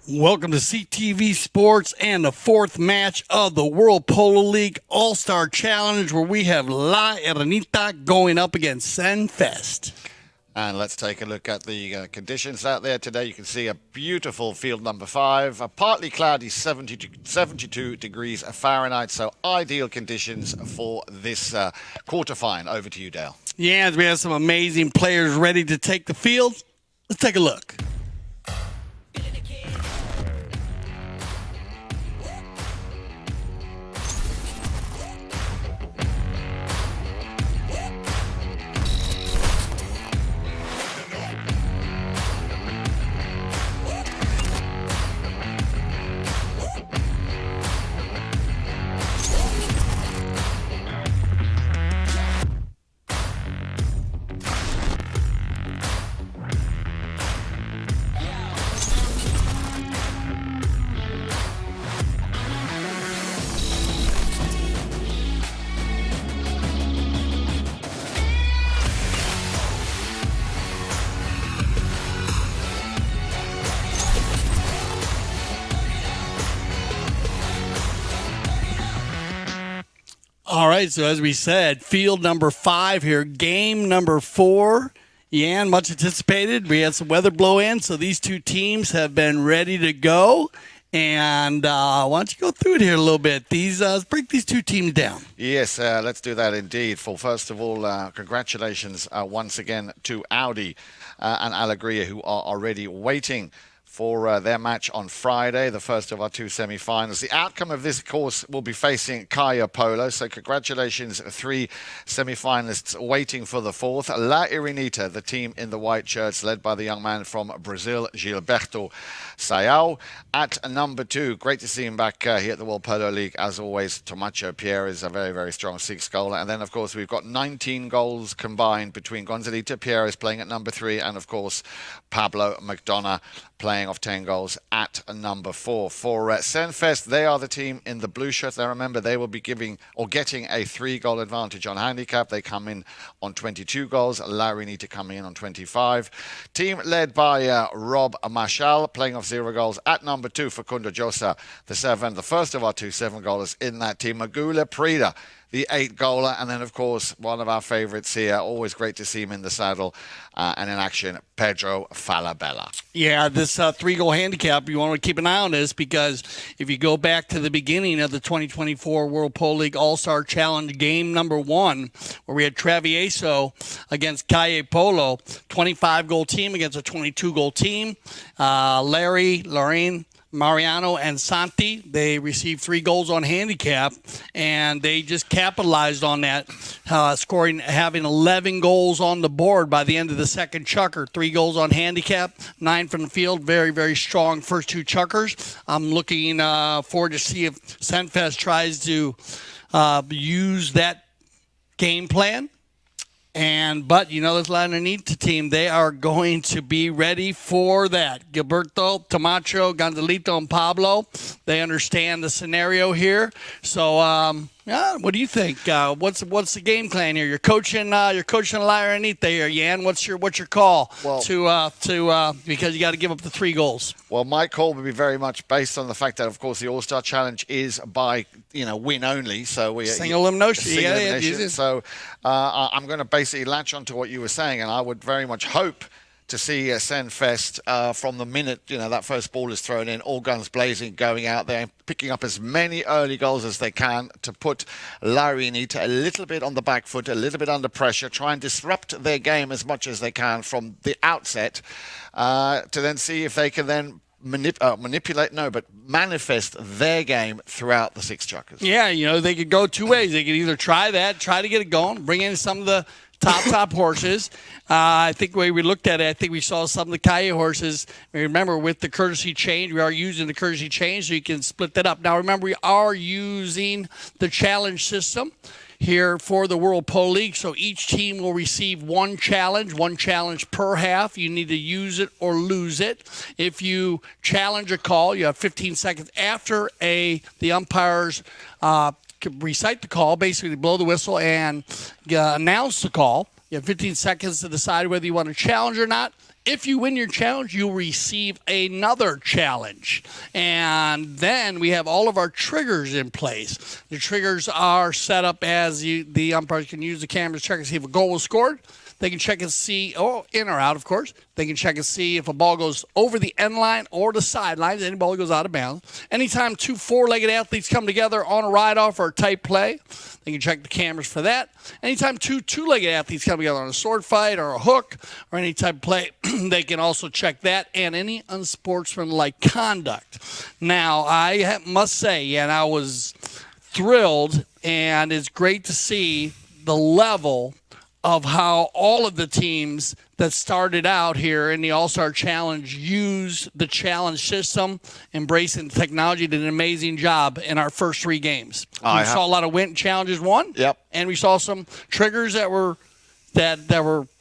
Welcome to CTV Sports and the fourth match of the World Polo League All-Star Challenge, where we have Irenita going up against Senvest. And let's take a look at the conditions out there today. You can see a beautiful field number 5, a partly cloudy 72 degrees Fahrenheit, so ideal conditions for this quarterfinal. Over to you, Dale. Yeah, we have some amazing players ready to take the field. Let's take a look. All right, so as we said, field number 5 here, game number 4. Yan, much anticipated. We had some weather blow in, so these two teams have been ready to go. And why don't you go through it here a little bit? Let's break these two teams down. Yes, let's do that indeed. First of all, congratulations once again to Audi and Alegria, who are already waiting for their match on Friday, the first of our 2 semi-finals. The outcome of this, of course, will be facing Polo. So congratulations, 3 semi-finalists waiting for the 4th. La Irenita, the team in the white shirts, led by the young man from Brazil, Gilberto Sayao. At number 2, great to see him back here at the World Polo League. As always, Tomacho Pierre is a very, very strong 6 goaler. And then, of course, we've got 19 goals combined between Gonzalita Pierre is playing at number 3, and, of course, Pablo McDonough playing off 10 goals at number 4. For Senvest, they are the team in the blue shirt. Now remember, they will be getting a 3-goal advantage on handicap. They come in on 22 goals. La Irenita coming in on 25. Team led by Rob Marshall, playing off 0 goals at number 2. Facundo Josa, the 7, the first of our 2 7-goalers in that team. Magula Prida, the 8-goaler, and then, of course, one of our favorites here. Always great to see him in the saddle and in action, Pedro Falabella. Yeah, this 3-goal handicap, you want to keep an eye on this, because if you go back to the beginning of the 2024 World Polo League All-Star Challenge, game number 1, where we had Travieso against Polo, 25-goal team against a 22-goal team. Lorraine, Mariano and Santi, they received 3 goals on handicap, and they just capitalized on that, having 11 goals on the board by the end of the second Chukker. 3 goals on handicap, 9 from the field. Very, very strong first 2 Chukkers. I'm looking forward to see if Senvest tries to use that game plan. But this La Irenita team, they are going to be ready for that. Gilberto, Tomacho, Gonzalito, and Pablo, they understand the scenario here. So, what do you think? What's the game plan here? You're coaching La Irenita here, Yan. What's your call? Well, because you got to give up the 3 goals. Well, my call would be very much based on the fact that, of course, the All-Star Challenge is by win only. So we single elimination. So I'm going to basically latch on to what you were saying, and I would very much hope to see Senvest from the minute that first ball is thrown in, all guns blazing, going out there and picking up as many early goals as they can to put La Irenita a little bit on the back foot, a little bit under pressure, try and disrupt their game as much as they can from the outset, to then see if they can then manifest their game throughout the 6 Chukkers. Yeah, they could go 2 ways. They could either try to get it going, bring in some of the top horses. I think the way we looked at it, I think we saw some of the horses. Remember, with the courtesy change, we are using the courtesy change, so you can split that up. Now, remember, we are using the challenge system here for the World Polo League. So each team will receive one challenge per half. You need to use it or lose it. If you challenge a call, you have 15 seconds after the umpires recite the call, basically blow the whistle and announce the call. You have 15 seconds to decide whether you want to challenge or not. If you win your challenge, you'll receive another challenge. And then we have all of our triggers in place. The triggers are set up as the umpires can use the camera to check and see if a goal was scored. They can check and see, in or out, of course. They can check and see if a ball goes over the end line or the sidelines. Any ball goes out of bounds. Anytime two four-legged athletes come together on a ride-off or a tight play, they can check the cameras for that. Anytime two-legged athletes come together on a sword fight or a hook or any type of play, they can also check that and any unsportsmanlike conduct. Now, I must say, and I was thrilled, and it's great to see the level of how all of the teams that started out here in the All-Star Challenge used the challenge system, embracing technology, did an amazing job in our first 3 games. We saw a lot of win challenges won. Yep. And we saw some triggers that were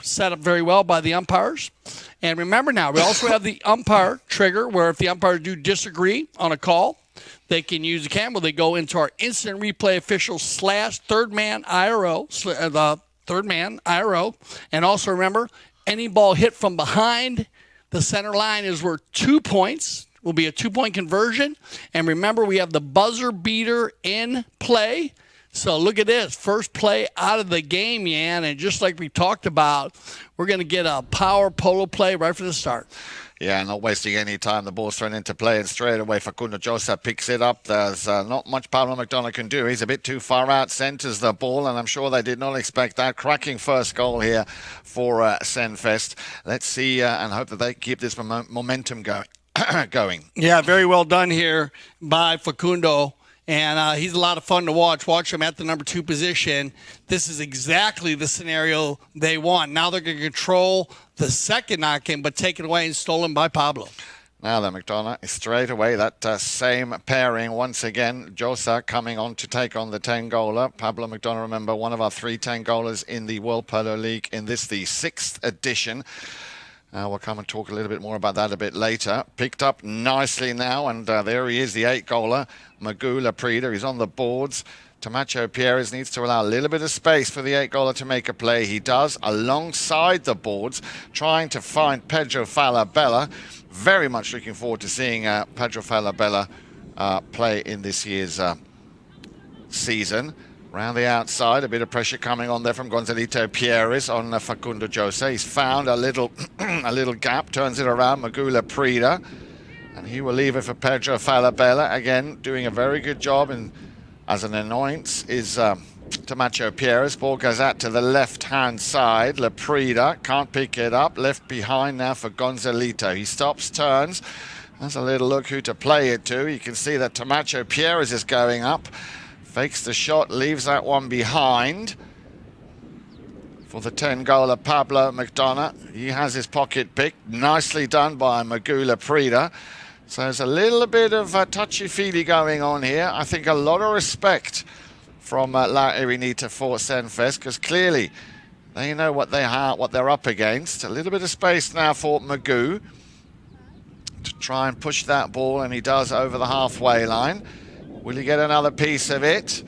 set up very well by the umpires. And remember now, we also have the umpire trigger where if the umpires do disagree on a call, they can use the camera. They go into our instant replay official / third man IRO, third man, IRO. And also remember, any ball hit from behind the center line is worth 2 points. Will be a 2-point conversion. And remember, we have the buzzer beater in play. So look at this. First play out of the game, Yan. And just like we talked about, we're going to get a power polo play right from the start. Yeah, not wasting any time. The ball's thrown into play, and straight away Facundo Josa picks it up. There's not much Pablo McDonough can do. He's a bit too far out, centers the ball, and I'm sure they did not expect that. Cracking first goal here for Senvest. Let's see and hope that they keep this momentum going. Yeah, very well done here by Facundo. And he's a lot of fun to watch. Watch him at the number 2 position. This is exactly the scenario they want. Now they're going to control the second knock-in, but take it away and stolen by Pablo. Now then, McDonough is straight away that same pairing once again. Josa coming on to take on the 10-goaler. Pablo McDonough, remember, one of our 3 10-goalers in the World Polo League in this, the 6th edition. We'll come and talk a little bit more about that a bit later. Picked up nicely now, and there he is, the 8-goaler, Magula Prida. He's on the boards. Tamacho Pierres needs to allow a little bit of space for the 8-goaler to make a play. He does, alongside the boards, trying to find Pedro Falabella. Very much looking forward to seeing Pedro Falabella play in this year's season. Round the outside, a bit of pressure coming on there from Gonzalito Pierres on Facundo Josa. He's found a little a little gap, turns it around, Magula Prida. And he will leave it for Pedro Falabella. Again, doing a very good job and as an annoyance is Tamacho Pierres. Ball goes out to the left-hand side. Laprida can't pick it up. Left behind now for Gonzalito. He stops, turns. Has a little look who to play it to. You can see that Tamacho Pierres is going up. Fakes the shot, leaves that one behind. For the 10-goaler Pablo McDonough. He has his pocket picked. Nicely done by Magula Prida. So there's a little bit of touchy-feely going on here. I think a lot of respect from La Irenita for Senvest, because clearly they know what they're up against. A little bit of space now for Magoo to try and push that ball, and he does over the halfway line. Will he get another piece of it?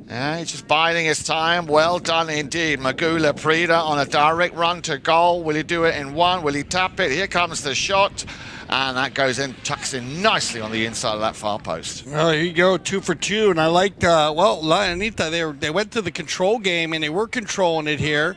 Yeah, he's just biding his time. Well done indeed. Magula Prida on a direct run to goal. Will he do it in one? Will he tap it? Here comes the shot. And that goes in, tucks in nicely on the inside of that far post. Well, here you go, 2 for 2. And I liked, La Irenita, they went to the control game, and they were controlling it here.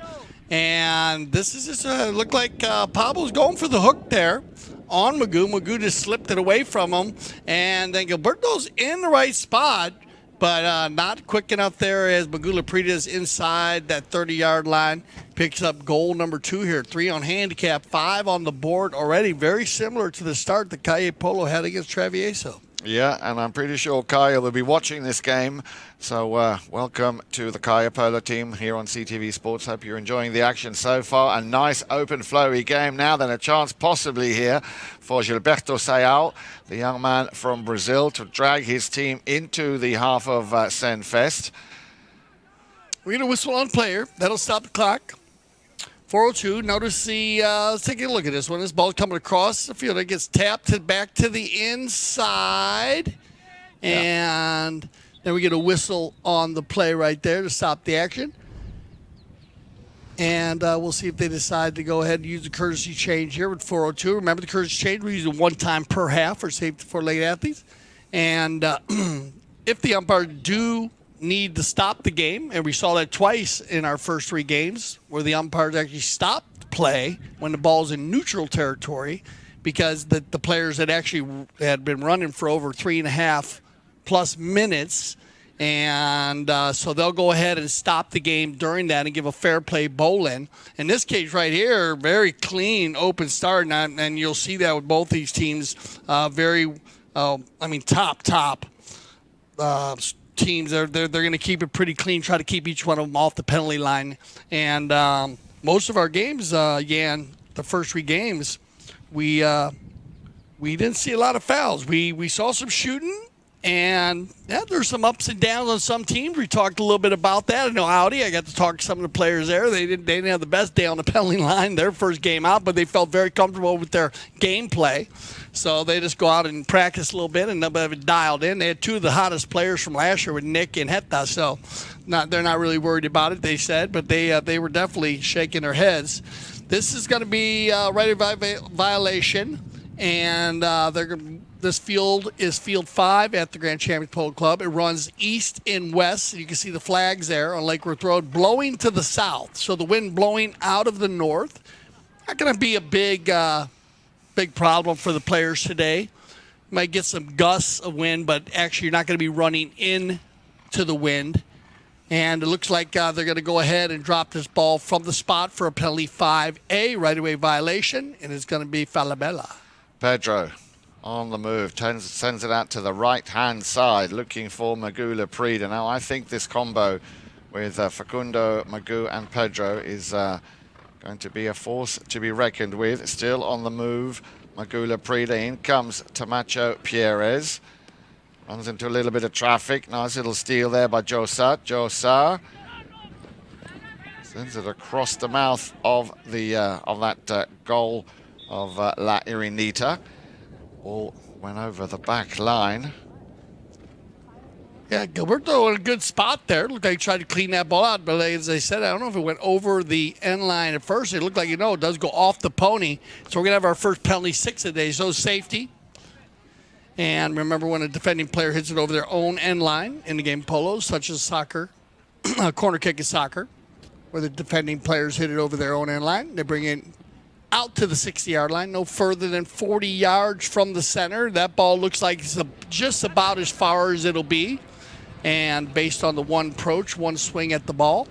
And this is just looked like Pablo's going for the hook there on Magoo. Magoo just slipped it away from him. And then Gilberto's in the right spot, but not quick enough there as Magula Prita's inside that 30-yard line. Picks up goal number 2 here. 3 on handicap, 5 on the board already. Very similar to the start that Calle Polo had against Travieso. Yeah, and I'm pretty sure Kaya will be watching this game. So welcome to the Kaya Polo team here on CTV Sports. Hope you're enjoying the action so far. A nice open flowy game now. Then a chance possibly here for Gilberto Sayal, the young man from Brazil, to drag his team into the half of Senvest. We're going to whistle on player. That'll stop the clock. 4:02. Notice the, let's take a look at this one. This ball's coming across the field. It gets tapped back to the inside. And then we get a whistle on the play right there to stop the action. And we'll see if they decide to go ahead and use the courtesy change here with 4:02. Remember the courtesy change, we're using one time per half for safety for late athletes. And if the umpires do need to stop the game, and we saw that twice in our first 3 games where the umpires actually stopped play when the ball's in neutral territory because the players had been running for over 3.5 plus minutes. And so they'll go ahead and stop the game during that and give a fair play bowl-in. In this case right here, very clean open start, and you'll see that with both these teams. Top teams. They're going to keep it pretty clean, try to keep each one of them off the penalty line. And most of our games, the first 3 games, we didn't see a lot of fouls. We saw some shooting. And there's some ups and downs on some teams. We talked a little bit about that. I know Audi, I got to talk to some of the players there. They didn't have the best day on the penalty line their first game out, but they felt very comfortable with their gameplay. So they just go out and practice a little bit, and they'll have it dialed in. They had 2 of the hottest players from last year with Nick and Heta, so they're not really worried about it, they said, but they were definitely shaking their heads. This is going to be right-of-way violation, and this field is Field 5 at the Grand Champions Polo Club. It runs east and west. You can see the flags there on Lake Worth Road blowing to the south. So the wind blowing out of the north. Not going to be a big problem for the players today. You might get some gusts of wind, but actually you're not going to be running into the wind. And it looks like they're going to go ahead and drop this ball from the spot for a penalty 5A, right-of-way violation, and it's going to be Falabella. Pedro on the move, sends it out to the right-hand side, looking for Magula Prida. Now, I think this combo with Facundo, Magu, and Pedro is going to be a force to be reckoned with. Still on the move, Magula Prida. In comes Tamacho Pierres. Runs into a little bit of traffic. Nice little steal there by Josa. Josa sends it across the mouth of that goal of La Irenita. Ball went over the back line. Yeah, Gilberto in a good spot there. Looked like he tried to clean that ball out, but as I said, I don't know if it went over the end line at first. It looked like, it does go off the pony. So we're going to have our first penalty 6 of the day. So safety. And remember, when a defending player hits it over their own end line in the game Polo, such as soccer, corner kick is soccer, where the defending players hit it over their own end line, they bring it out to the 60-yard line, no further than 40 yards from the center. That ball looks like it's just about as far as it'll be. And based on the one approach, one swing at the ball.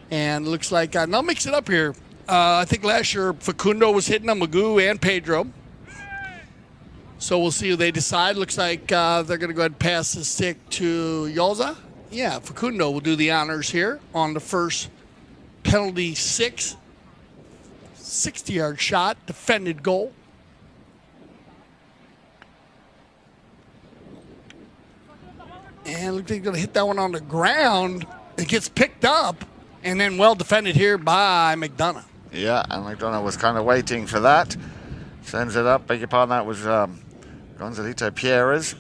And looks like, I'll mix it up here. I think last year Facundo was hitting on Magoo and Pedro. So we'll see who they decide. Looks like they're going to go ahead and pass the stick to Yoza. Yeah, Facundo will do the honors here on the first penalty 6. 60-yard shot, defended goal. And looks like he's going to hit that one on the ground. It gets picked up and then well defended here by McDonough. Yeah, and McDonough was kind of waiting for that. Sends it up. Beg your pardon, that was Gonzalito Pierres.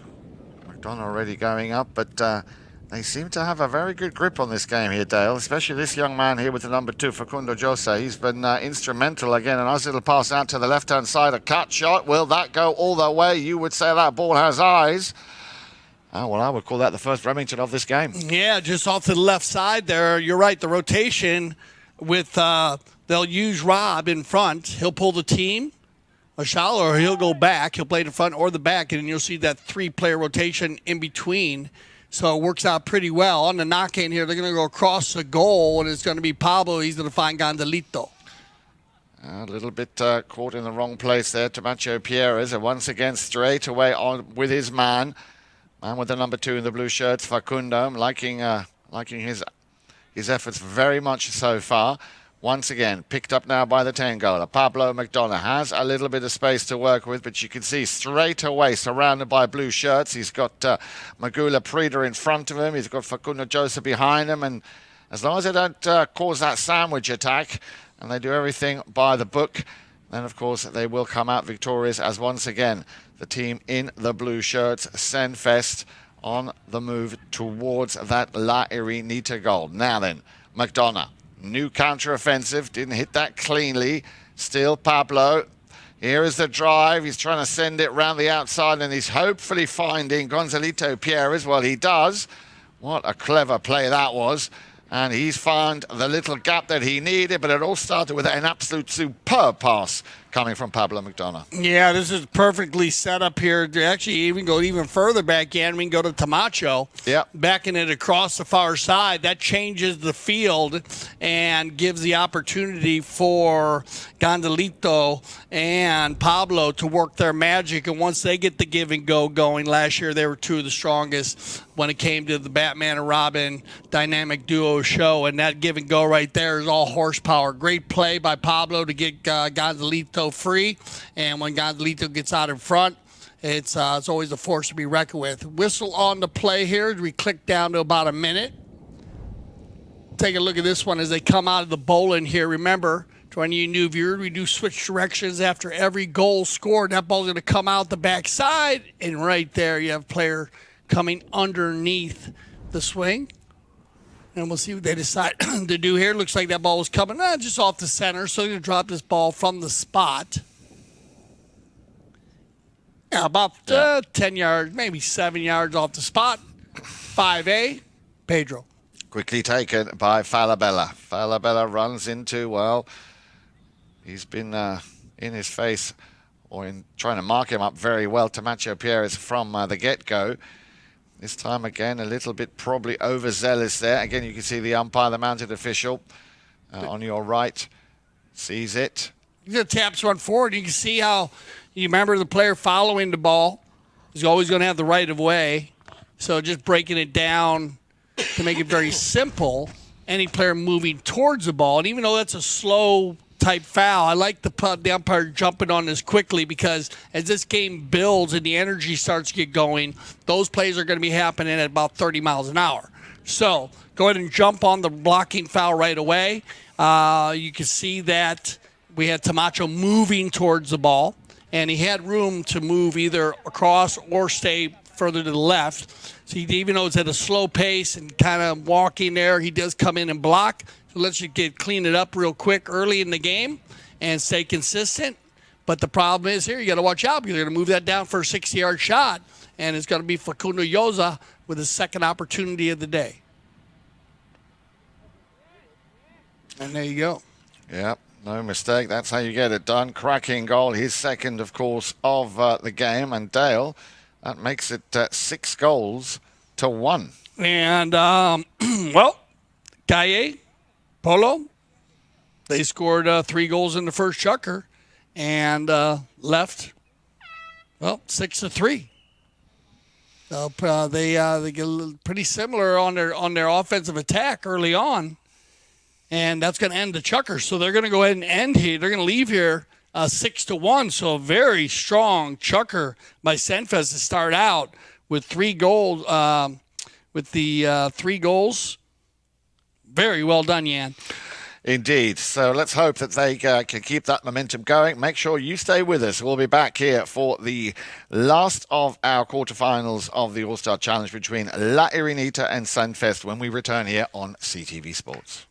McDonough already going up, but they seem to have a very good grip on this game here, Dale, especially this young man here with the number 2, Facundo Jose. He's been instrumental again. A nice little pass out to the left-hand side, a cut shot. Will that go all the way? You would say that ball has eyes. Oh, well, I would call that the first Remington of this game. Yeah, just off to the left side there. You're right, the rotation with they'll use Rob in front. He'll pull the team, or he'll go back. He'll play the front or the back, and you'll see that 3-player rotation in between. So it works out pretty well. On the knock-in here, they're going to go across the goal, and it's going to be Pablo. He's going to find Gonzalito. A little bit caught in the wrong place there. Tamacho Pierres, and once again straight away on with his man. Man with the number 2 in the blue shirts, Facundo. I'm liking his efforts very much so far. Once again, picked up now by the 10-goaler. Pablo McDonough has a little bit of space to work with, but you can see straight away, surrounded by blue shirts. He's got Magula Prida in front of him. He's got Facundo Joseph behind him. And as long as they don't cause that sandwich attack, and they do everything by the book, then, of course, they will come out victorious as once again the team in the blue shirts, Senvest, on the move towards that La Irenita goal. Now then, McDonough New counter-offensive. Didn't hit that cleanly. Still Pablo. Here is the drive. He's trying to send it round the outside, and he's hopefully finding Gonzalito Pierres. Well, he does. What a clever play that was. And he's found the little gap that he needed, but it all started with an absolute superb pass coming from Pablo McDonough. Yeah, this is perfectly set up here to actually even go even further back in. We can go to Tamacho. Yep. Backing it across the far side. That changes the field and gives the opportunity for Gonzalito and Pablo to work their magic. And once they get the give and go going, last year they were two of the strongest when it came to the Batman and Robin dynamic duo show. And that give and go right there is all horsepower. Great play by Pablo to get Gonzalito free, and when Gonzalito gets out in front, it's always a force to be reckoned with. Whistle on the play here. We click down to about a minute. Take a look at this one as they come out of the bowling here. Remember, to any of you new viewers, we do switch directions after every goal scored. That ball's going to come out the backside, and right there you have a player coming underneath the swing. And we'll see what they decide to do here. Looks like that ball was coming just off the center. So they're going to drop this ball from the spot. Yeah, about 10 yards, maybe 7 yards off the spot. 5A, Pedro. Quickly taken by Falabella. Falabella runs into, well, he's been in his face or in trying to mark him up very well. Tamacho Pierres from the get-go. This time again, a little bit probably overzealous there. Again, you can see the umpire, the mounted official on your right, sees it. The taps run forward. You can see how, you remember the player following the ball is always going to have the right of way. So just breaking it down to make it very simple, any player moving towards the ball, and even though that's a slow type foul, I like the umpire jumping on this quickly, because as this game builds and the energy starts to get going, those plays are going to be happening at about 30 miles an hour. So go ahead and jump on the blocking foul right away. You can see that we had Tamacho moving towards the ball, and he had room to move either across or stay further to the left. So even though it's at a slow pace and kind of walking there, he does come in and block. So let's just clean it up real quick early in the game and stay consistent. But the problem is here, you got to watch out, because you're going to move that down for a 60-yard shot, and it's going to be Facundo Yoza with his second opportunity of the day. And there you go. Yep, no mistake. That's how you get it done. Cracking goal, his second, of course, of the game. And Dale, that makes it 6 goals to 1. And, well, Calle, Polo, they scored 3 goals in the first Chukker and left, well, 6-3. So they get a little, pretty similar on their offensive attack early on, and that's going to end the Chukker. So they're going to go ahead and end here. They're going to leave here 6-1. So a very strong Chukker by Senvest to start out with 3 goals. With the 3 goals, very well done, Jan. Indeed. So let's hope that they can keep that momentum going. Make sure you stay with us. We'll be back here for the last of our quarterfinals of the All-Star Challenge between La Irenita and Senvest when we return here on CTV Sports.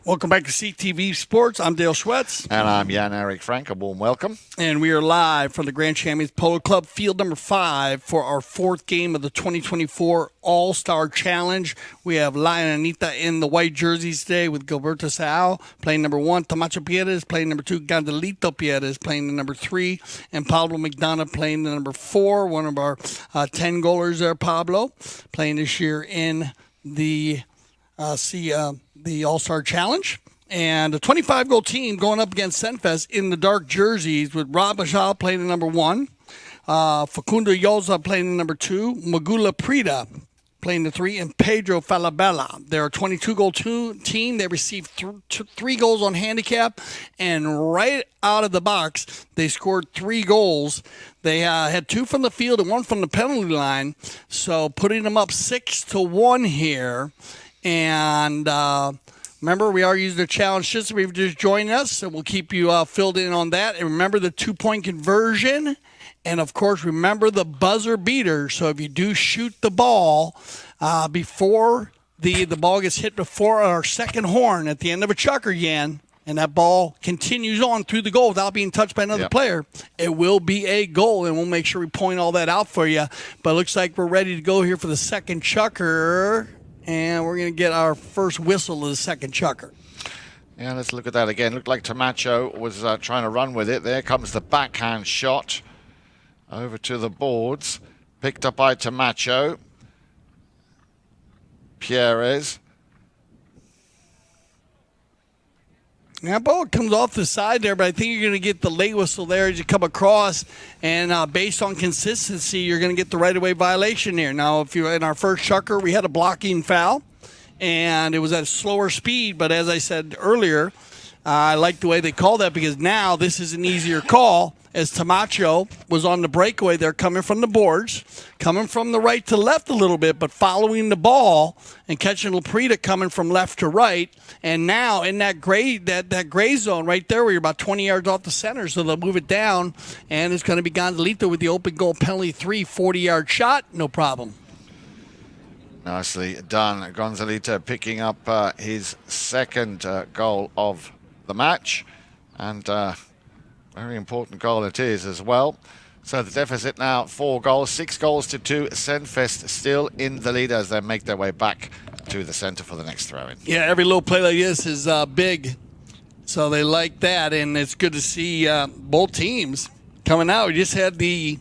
Welcome back to CTV Sports. I'm Dale Schwetz. And I'm Jan-Erik Frank. A warm welcome. And we are live from the Grand Champions Polo Club, field number 5 for our 4th game of the 2024 All-Star Challenge. We have Irenita in the white jerseys today with Gilberto Sao playing number 1, Tamacho Pierres playing number 2, Gandelito Pierres playing the number 3, and Pablo McDonough playing the number 4, one of our 10 goalers there, Pablo, playing this year in the All-Star Challenge. And a 25-goal team going up against Senvest in the dark jerseys with Rob Bajal playing the number 1, Facundo Yoza playing the number 2, Magula Prida playing the 3, and Pedro Falabella. They're a 22-goal team. They received 3 goals on handicap, and right out of the box, they scored 3 goals. They had 2 from the field and 1 from the penalty line, so putting them up 6-1 here. And remember, we are using the challenge system. If you're just joining us, so we'll keep you filled in on that. And remember the 2-point conversion. And, of course, remember the buzzer beater. So if you do shoot the ball before the ball gets hit before our second horn at the end of a chukker, Jan, and that ball continues on through the goal without being touched by another player, it will be a goal, and we'll make sure we point all that out for you. But it looks like we're ready to go here for the second chukker. And we're going to get our first whistle of the second chukker. Yeah, let's look at that again. Looked like Tamacho was trying to run with it. There comes the backhand shot over to the boards. Picked up by Tamacho. Pierres. That ball comes off the side there, but I think you're going to get the late whistle there as you come across. And based on consistency, you're going to get the right-of-way violation here. Now, if you're in our first chukker, we had a blocking foul, and it was at a slower speed. But as I said earlier, I like the way they call that because now this is an easier call as Tamacho was on the breakaway there coming from the boards, coming from the right to left a little bit, but following the ball and catching Laprida coming from left to right. And now in that gray zone right there where you're about 20 yards off the center, so they'll move it down, and it's going to be Gonzalito with the open goal penalty 3, 40-yard shot, no problem. Nicely done. Gonzalito picking up his second goal of the match, and very important goal it is as well. So the deficit now 4 goals, 6 goals to 2. Senvest still in the lead as they make their way back to the center for the next throw-in. Yeah, every little play like this is big, so they like that, and it's good to see both teams coming out. We just had the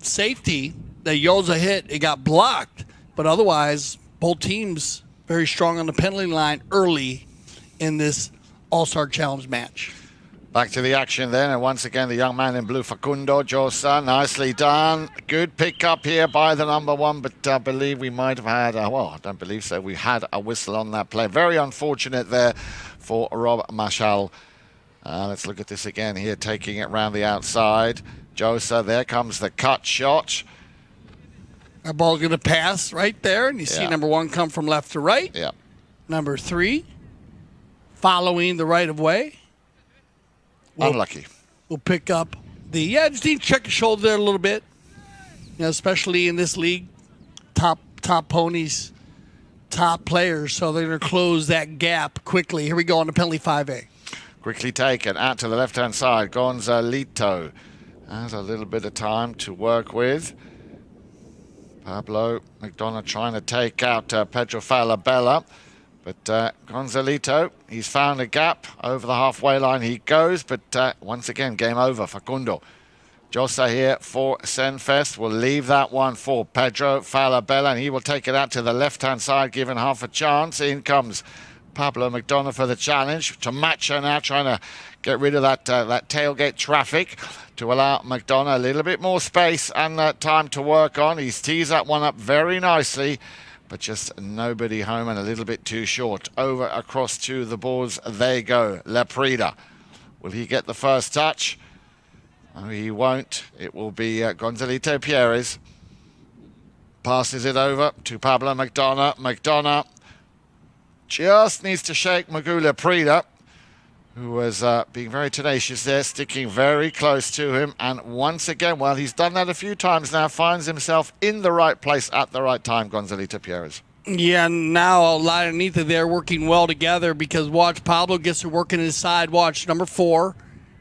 safety that Yoza hit. It got blocked, but otherwise both teams very strong on the penalty line early in this All-Star Challenge match. Back to the action then, and once again the young man in blue, Facundo Josa, nicely done. Good pick up here by the number 1, but I believe we might have had, well, I don't believe so, we had a whistle on that play. Very unfortunate there for Rob Mashal. Let's look at this again here, taking it round the outside. Josa, there comes the cut shot. That ball's going to pass right there, and you see number 1 come from left to right. Yeah. Number 3, following the right-of-way. Unlucky. We'll pick up the, just need to check your shoulder there a little bit. You know, especially in this league, top ponies, top players, so they're going to close that gap quickly. Here we go on the penalty 5A. Quickly taken out to the left-hand side. Gonzalito has a little bit of time to work with. Pablo McDonough trying to take out Pedro Falabella. But Gonzalito, he's found a gap. Over the halfway line he goes. But once again, game over. Facundo. Josa here for Senvest. Will leave that one for Pedro Falabella. And he will take it out to the left-hand side, given half a chance. In comes Pablo McDonough for the challenge. Tamacho now trying to get rid of that tailgate traffic to allow McDonough a little bit more space and time to work on. He's teased that one up very nicely, but just nobody home and a little bit too short. Over across to the boards they go. Laprida. Will he get the first touch? No, he won't. It will be Gonzalito Pierres. Passes it over to Pablo McDonough. McDonough just needs to shake Magula Prida, who was being very tenacious there, sticking very close to him. And once again, well, he's done that a few times now, finds himself in the right place at the right time, Gonzalito Pierres. Yeah, now Irenita, they're working well together because watch, Pablo gets to work in his side. Watch, number 4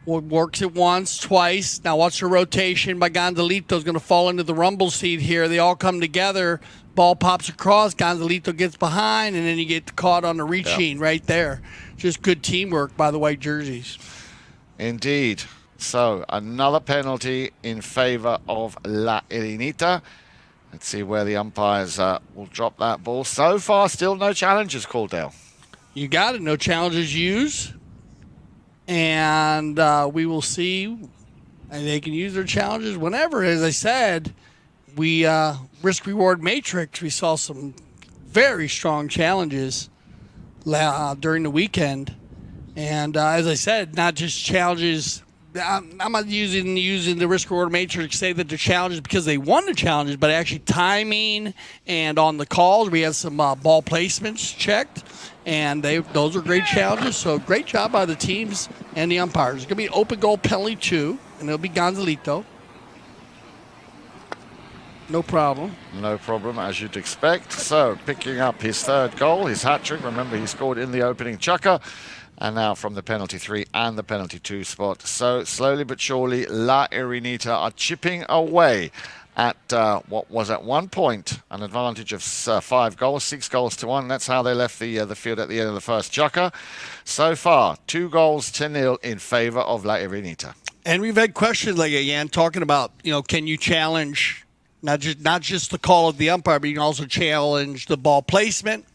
works it once, twice. Now watch the rotation by Gonzalito's going to fall into the rumble seat here. They all come together. Ball pops across. Gonzalito gets behind, and then you get caught on the reaching right there. Just good teamwork by the white jerseys. Indeed. So another penalty in favor of La Irenita. Let's see where the umpires will drop that ball. So far, still no challenges called, Dale. You got it. No challenges used. And we will see. And they can use their challenges whenever. As I said, we risk-reward matrix. We saw some very strong challenges during the weekend. And as I said, not just challenges. I'm not using the risk reward matrix to say that the challenges because they won the challenges, but actually timing and on the calls we had some ball placements checked, and those are great challenges. So great job by the teams and the umpires. It's going to be an open goal penalty 2, and it'll be Gonzalito. No problem. No problem, as you'd expect. So picking up his 3rd goal, his hat-trick. Remember, he scored in the opening Chukker. And now from the penalty 3 and the penalty 2 spot. So slowly but surely, La Irenita are chipping away at what was at one point an advantage of 5 goals, 6 goals to 1. That's how they left the field at the end of the first Chukker. So far, 2 goals to 0 in favor of La Irenita. And we've had questions like Jan talking about, can you challenge not just the call of the umpire, but you can also challenge the ball placement,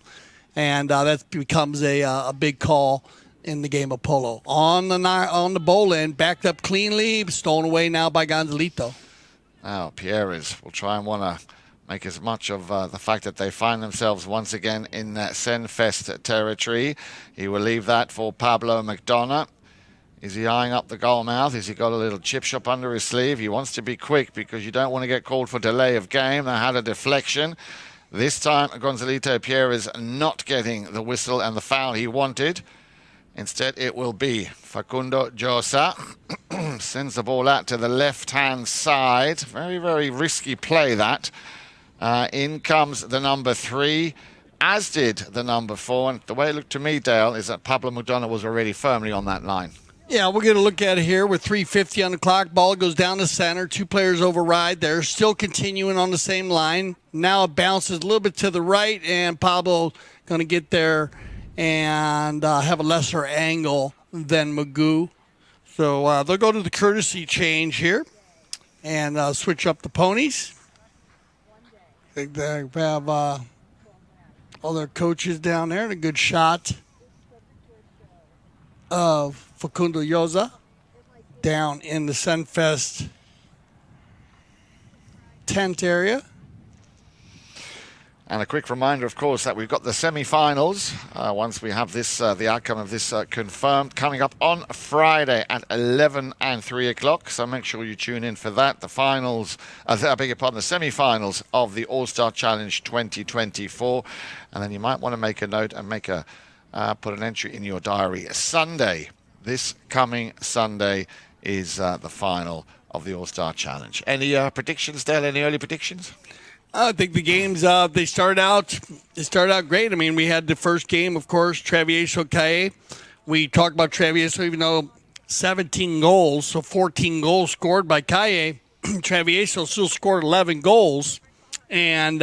and that becomes a big call in the game of polo. On the bowl end, backed up cleanly, stolen away now by Gonzalito. Now, Pierres will try and want to make as much of the fact that they find themselves once again in Senvest territory. He will leave that for Pablo McDonough. Is he eyeing up the goal mouth? Has he got a little chip shop under his sleeve? He wants to be quick because you don't want to get called for delay of game. They had a deflection. This time, Gonzalito Pierres not getting the whistle and the foul he wanted. Instead, it will be Facundo Josa. Sends the ball out to the left-hand side. Very, very risky play, that. In comes the number 3, as did the number 4. And the way it looked to me, Dale, is that Pablo McDonough was already firmly on that line. Yeah, we're going to look at it here with 3:50 on the clock. Ball goes down the center. 2 players override. They're still continuing on the same line. Now it bounces a little bit to the right, and Pablo going to get there and have a lesser angle than Magoo. So they'll go to the courtesy change here and switch up the ponies. They have all their coaches down there and a good shot of Facundo Yoza down in the Senvest tent area. And a quick reminder, of course, that we've got the semi-finals. Once we have this, the outcome of this confirmed, coming up on Friday at 11 and 3 o'clock. So make sure you tune in for that. The finals, I beg your pardon, the semi-finals of the All-Star Challenge 2024. And then you might want to make a note and make a put an entry in your diary. Sunday, this coming Sunday, is the final of the All-Star Challenge. Any predictions, Dale? Any early predictions? I think the games they started out great. I mean, we had the first game, of course, Travieso Calle. We talked about Travieso, even though 17 goals, so 14 goals scored by Calle. Travieso still scored 11 goals, and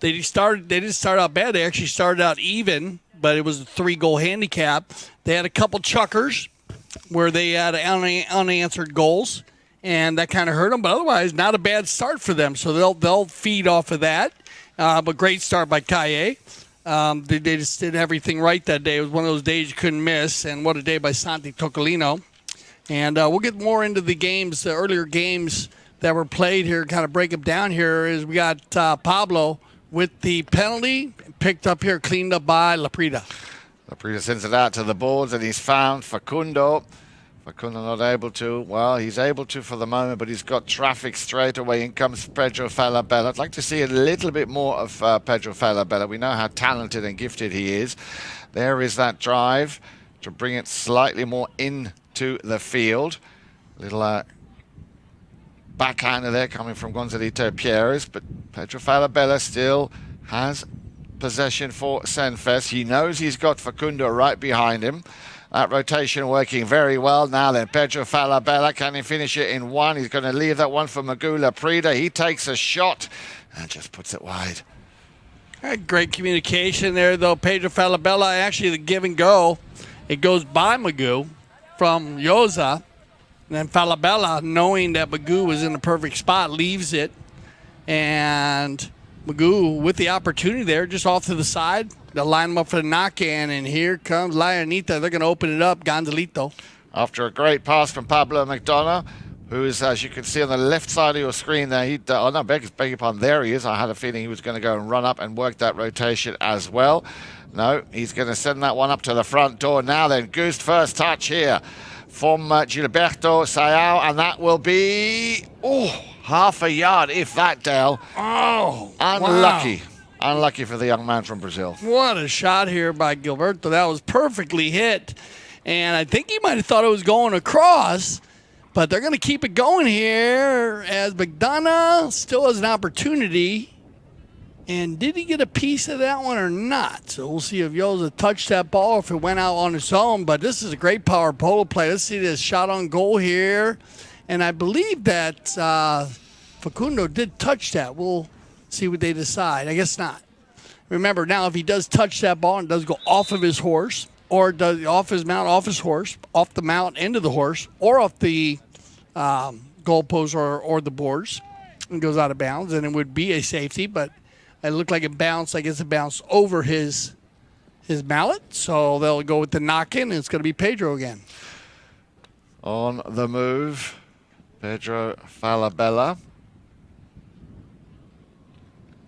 they didn't start out bad. They actually started out even, but it was a 3-goal handicap. They had a couple chukkers where they had unanswered goals, and that kind of hurt them. But otherwise, not a bad start for them. So they'll feed off of that. But great start by Calle. They just did everything right that day. It was one of those days you couldn't miss. And what a day by Santi Tocolino. And we'll get more into the games, the earlier games that were played here, kind of break them down here. Is we got Pablo with the penalty, picked up here, cleaned up by Laprida. Laprida sends it out to the boards, and he's found Facundo. Facundo not able to. Well, he's able to for the moment, but he's got traffic straight away. In comes Pedro Falabella. I'd like to see a little bit more of Pedro Falabella. We know how talented and gifted he is. There is that drive to bring it slightly more into the field. Little backhander there coming from Gonzalito Pierres, but Pedro Falabella still has possession for Senvest. He knows he's got Facundo right behind him. That rotation working very well. Now then, Pedro Falabella, can he finish it in one? He's going to leave that one for Magula Prida. He takes a shot and just puts it wide. Great communication there, though. Pedro Falabella, actually the give and go. It goes by Magoo from Yoza. And then Falabella, knowing that Magoo was in the perfect spot, leaves it. And Magoo, with the opportunity there, just off to the side. They'll line him up for the knock-in, and here comes Irenita. They're going to open it up, Gonzalito. After a great pass from Pablo McDonough, who is, as you can see on the left side of your screen there, beg your pardon, there he is. I had a feeling he was going to go and run up and work that rotation as well. No, he's going to send that one up to the front door now then. Goose first touch here from Gilberto Sayao, and that will be, half a yard, if that, Dale. Oh, unlucky. Wow. Unlucky for the young man from Brazil. What a shot here by Gilberto. That was perfectly hit. And I think he might have thought it was going across, but they're going to keep it going here as McDonough still has an opportunity. And did he get a piece of that one or not? So we'll see if Yoza touched that ball or if it went out on its own. But this is a great power polo play. Let's see this shot on goal here. And I believe that Facundo did touch that. We'll see what they decide. I guess not. Remember, now if he does touch that ball and does go off of his horse, or does off his mount, off his horse, off the mount into the horse, or off the goalpost or the boards, and goes out of bounds, and it would be a safety. But it looked like it bounced. I guess it bounced over his mallet. So they'll go with the knock-in, and it's going to be Pedro again. On the move, Pedro Falabella.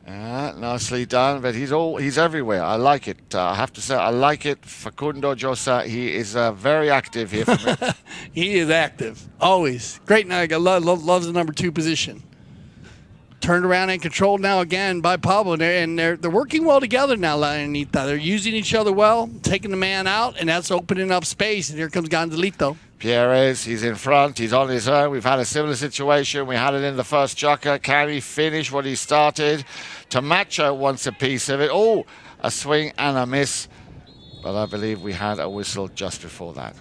Nicely done, but he's everywhere. I like it. I have to say, I like it. Facundo Josa, he is very active here for me. He is active, always. Great night. Loves the number 2 position. Turned around and controlled now again by Pablo, and they're working well together now, Irenita. They're using each other well, taking the man out, and that's opening up space. And here comes Gonzalito. Pierres, he's in front. He's on his own. We've had a similar situation. We had it in the first Chukker. Can he finish what he started? Tamacho wants a piece of it. Oh, a swing and a miss. But I believe we had a whistle just before that.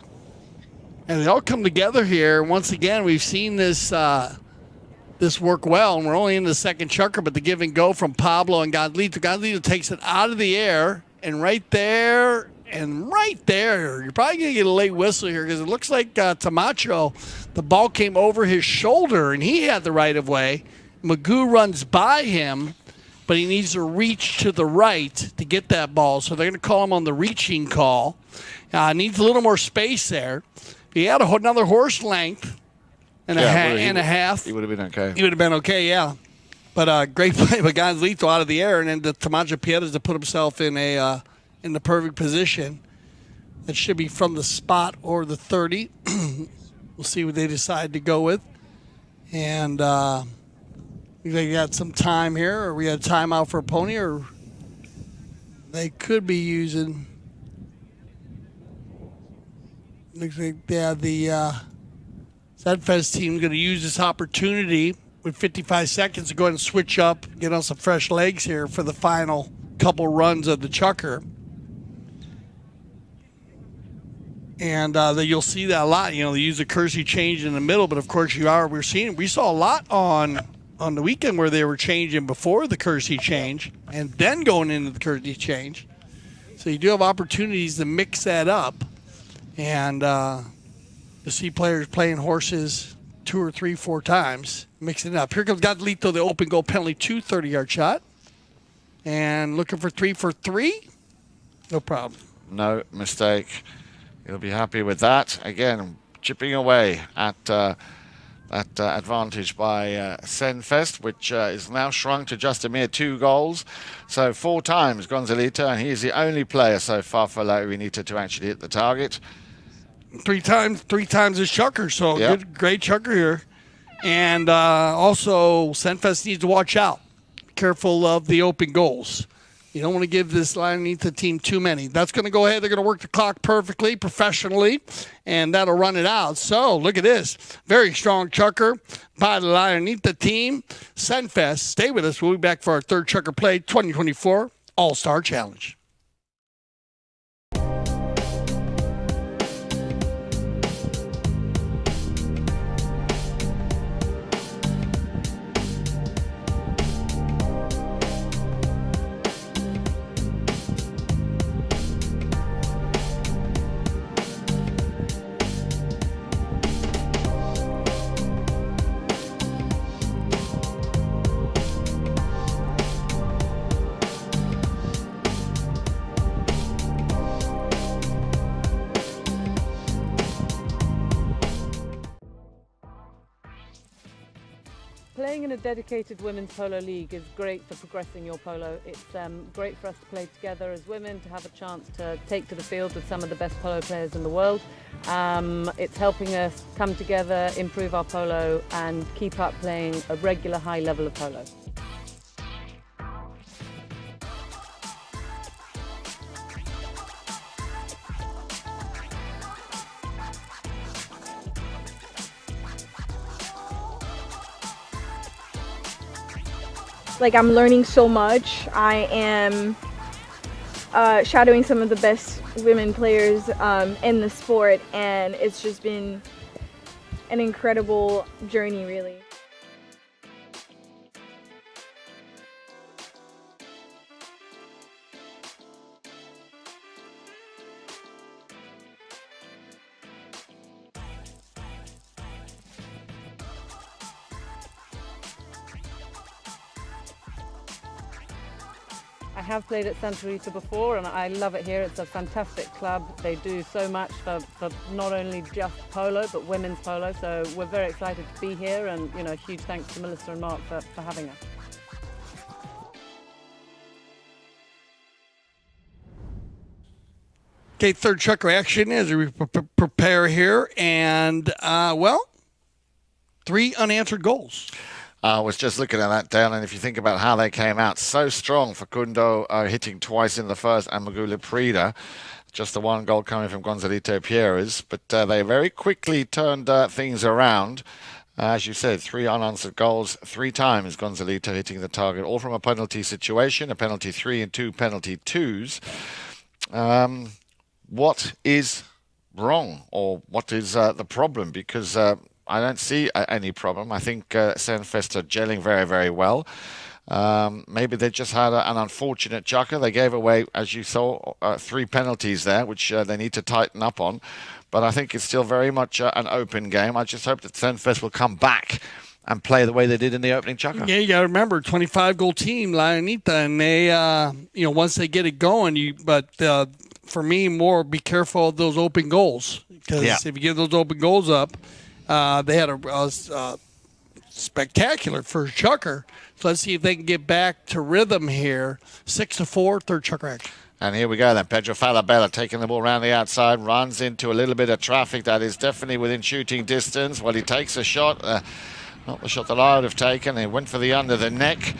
And they all come together here. Once again, we've seen this work well, and we're only in the second Chukker, but the give and go from Pablo and Gonzalito. Gonzalito takes it out of the air, and right there, you're probably going to get a late whistle here because it looks like Tamacho, the ball came over his shoulder, and he had the right of way. Magoo runs by him, but he needs to reach to the right to get that ball, so they're going to call him on the reaching call. Needs a little more space there. If he had another horse length, and a half. He would have been okay. He would have been okay, yeah. But great play by Gonzalito out of the air, and then the Tamacho Piedras to put himself in the perfect position. That should be from the spot or the 30. We'll see what they decide to go with. And they got some time here, or we got a timeout for a pony, or they could be using. Looks like the Senvest team is going to use this opportunity with 55 seconds to go ahead and switch up, get on some fresh legs here for the final couple runs of the Chukker. And you'll see that a lot. They use the courtesy change in the middle, but of course we saw a lot on the weekend where they were changing before the courtesy change and then going into the courtesy change. So you do have opportunities to mix that up. And to see players playing horses 2 or 3, 4 times, mixing it up. Here comes Gonzalito, the open goal penalty, 30-yard shot. And looking for 3 for 3. No problem. No mistake. He'll be happy with that. Again, chipping away at that advantage by Senvest, which is now shrunk to just a mere 2 goals. So 4 times Gonzalito, and he is the only player so far for Irenita to actually hit the target. 3 times his Chukker, so yep. Good, great Chukker here. And also, Senvest needs to watch out. Be careful of the open goals. You don't want to give this Irenita team too many. That's going to go ahead. They're going to work the clock perfectly, professionally, and that'll run it out. So, look at this. Very strong Chukker by the Irenita team. Senvest, stay with us. We'll be back for our 3rd Chukker play, 2024, All-Star Challenge. Playing in a dedicated women's polo league is great for progressing your polo. It's great for us to play together as women, to have a chance to take to the field with some of the best polo players in the world. It's helping us come together, improve our polo and keep up playing a regular high level of polo. Like, I'm learning so much. I am shadowing some of the best women players in the sport, and it's just been an incredible journey, really. I have played at Irenita before and I love it here. It's a fantastic club. They do so much for not only just polo but women's polo. So we're very excited to be here, and huge thanks to Melissa and Mark for having us. Okay, third Chukker action as we prepare here, and well, 3 unanswered goals. I was just looking at that, Dale, and if you think about how they came out, so strong. Facundo hitting twice in the first, and Magula Prida, just the 1 goal coming from Gonzalito Pierres. But they very quickly turned things around. As you said, 3 unanswered goals, 3 times Gonzalito hitting the target, all from a penalty situation, a penalty 3 and 2 penalty 2s. What is wrong, or what is the problem? Because I don't see any problem. I think Senvest are gelling very, very well. Maybe they just had an unfortunate chukker. They gave away, as you saw, 3 penalties there, which they need to tighten up on. But I think it's still very much an open game. I just hope that Senvest will come back and play the way they did in the opening chukker. Yeah, you got to remember, 25-goal team, Irenita, and they, once they get it going, for me, more be careful of those open goals, because if you give those open goals up, they had a spectacular first chukker. So let's see if they can get back to rhythm here. 6-4, third chukker action. And here we go then. Pedro Falabella taking the ball around the outside, runs into a little bit of traffic that is definitely within shooting distance. Well, he takes a shot, not the shot that I would have taken. He went for the under the neck,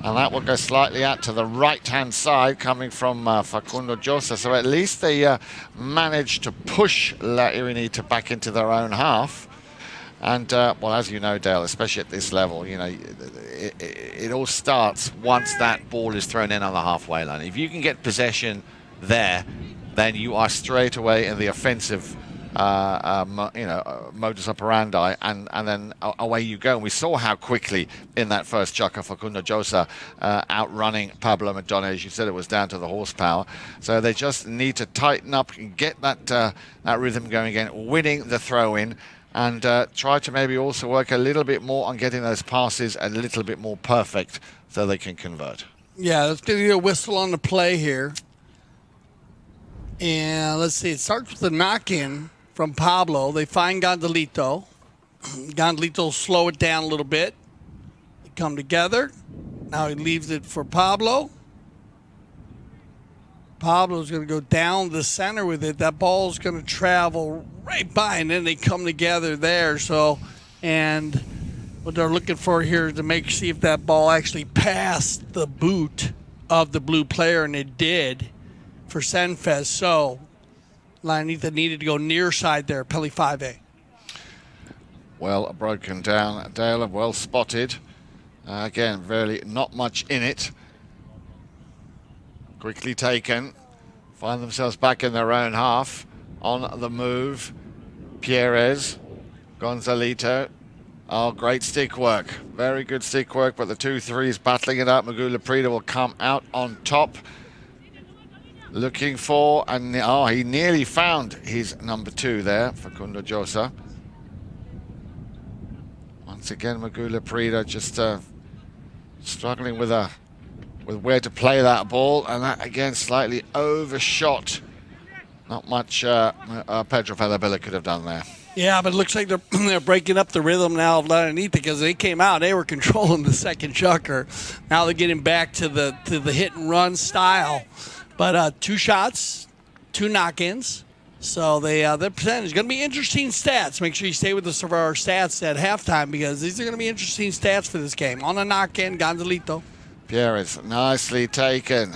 and that will go slightly out to the right-hand side coming from Facundo Josa. So at least they managed to push La Irenita back into their own half. And, well, as you know, Dale, especially at this level, it all starts once that ball is thrown in on the halfway line. If you can get possession there, then you are straight away in the offensive, modus operandi, and then away you go. And we saw how quickly in that first chukker, Facundo Josa outrunning Pablo Madonna. As you said, it was down to the horsepower. So they just need to tighten up and get that rhythm going again, winning the throw-in. And try to maybe also work a little bit more on getting those passes a little bit more perfect so they can convert. Yeah, let's get a whistle on the play here. And let's see, it starts with a knock-in from Pablo. They find Gonzalito. Gonzalito slow it down a little bit. They come together. Now he leaves it for Pablo. Pablo's going to go down the center with it. That ball's going to travel right by, and then they come together there. So, and what they're looking for here is to see if that ball actually passed the boot of the blue player, and it did for Senvest. So, Irenita needed to go near side there, Pele 5A. Well broken down, Dale, well spotted. Again, really not much in it. Quickly taken. Find themselves back in their own half. On the move. Perez. Gonzalito. Oh, great stick work. Very good stick work, but the 2-3s battling it out. Magoo Leprida will come out on top. Looking for, and oh, he nearly found his number 2 there, Facundo Josa. Once again, Magoo Leprida just struggling with where to play that ball, and that again slightly overshot. Not much Pedro Falabella could have done there. Yeah, but it looks like they're breaking up the rhythm now of Irenita, because they came out, they were controlling the second Chukker. Now they're getting back to the hit and run style. But 2 shots, 2 knock-ins. So their percentage is going to be interesting stats. Make sure you stay with us for our stats at halftime, because these are going to be interesting stats for this game. On a knock-in, Gonzalito. Pierres, nicely taken.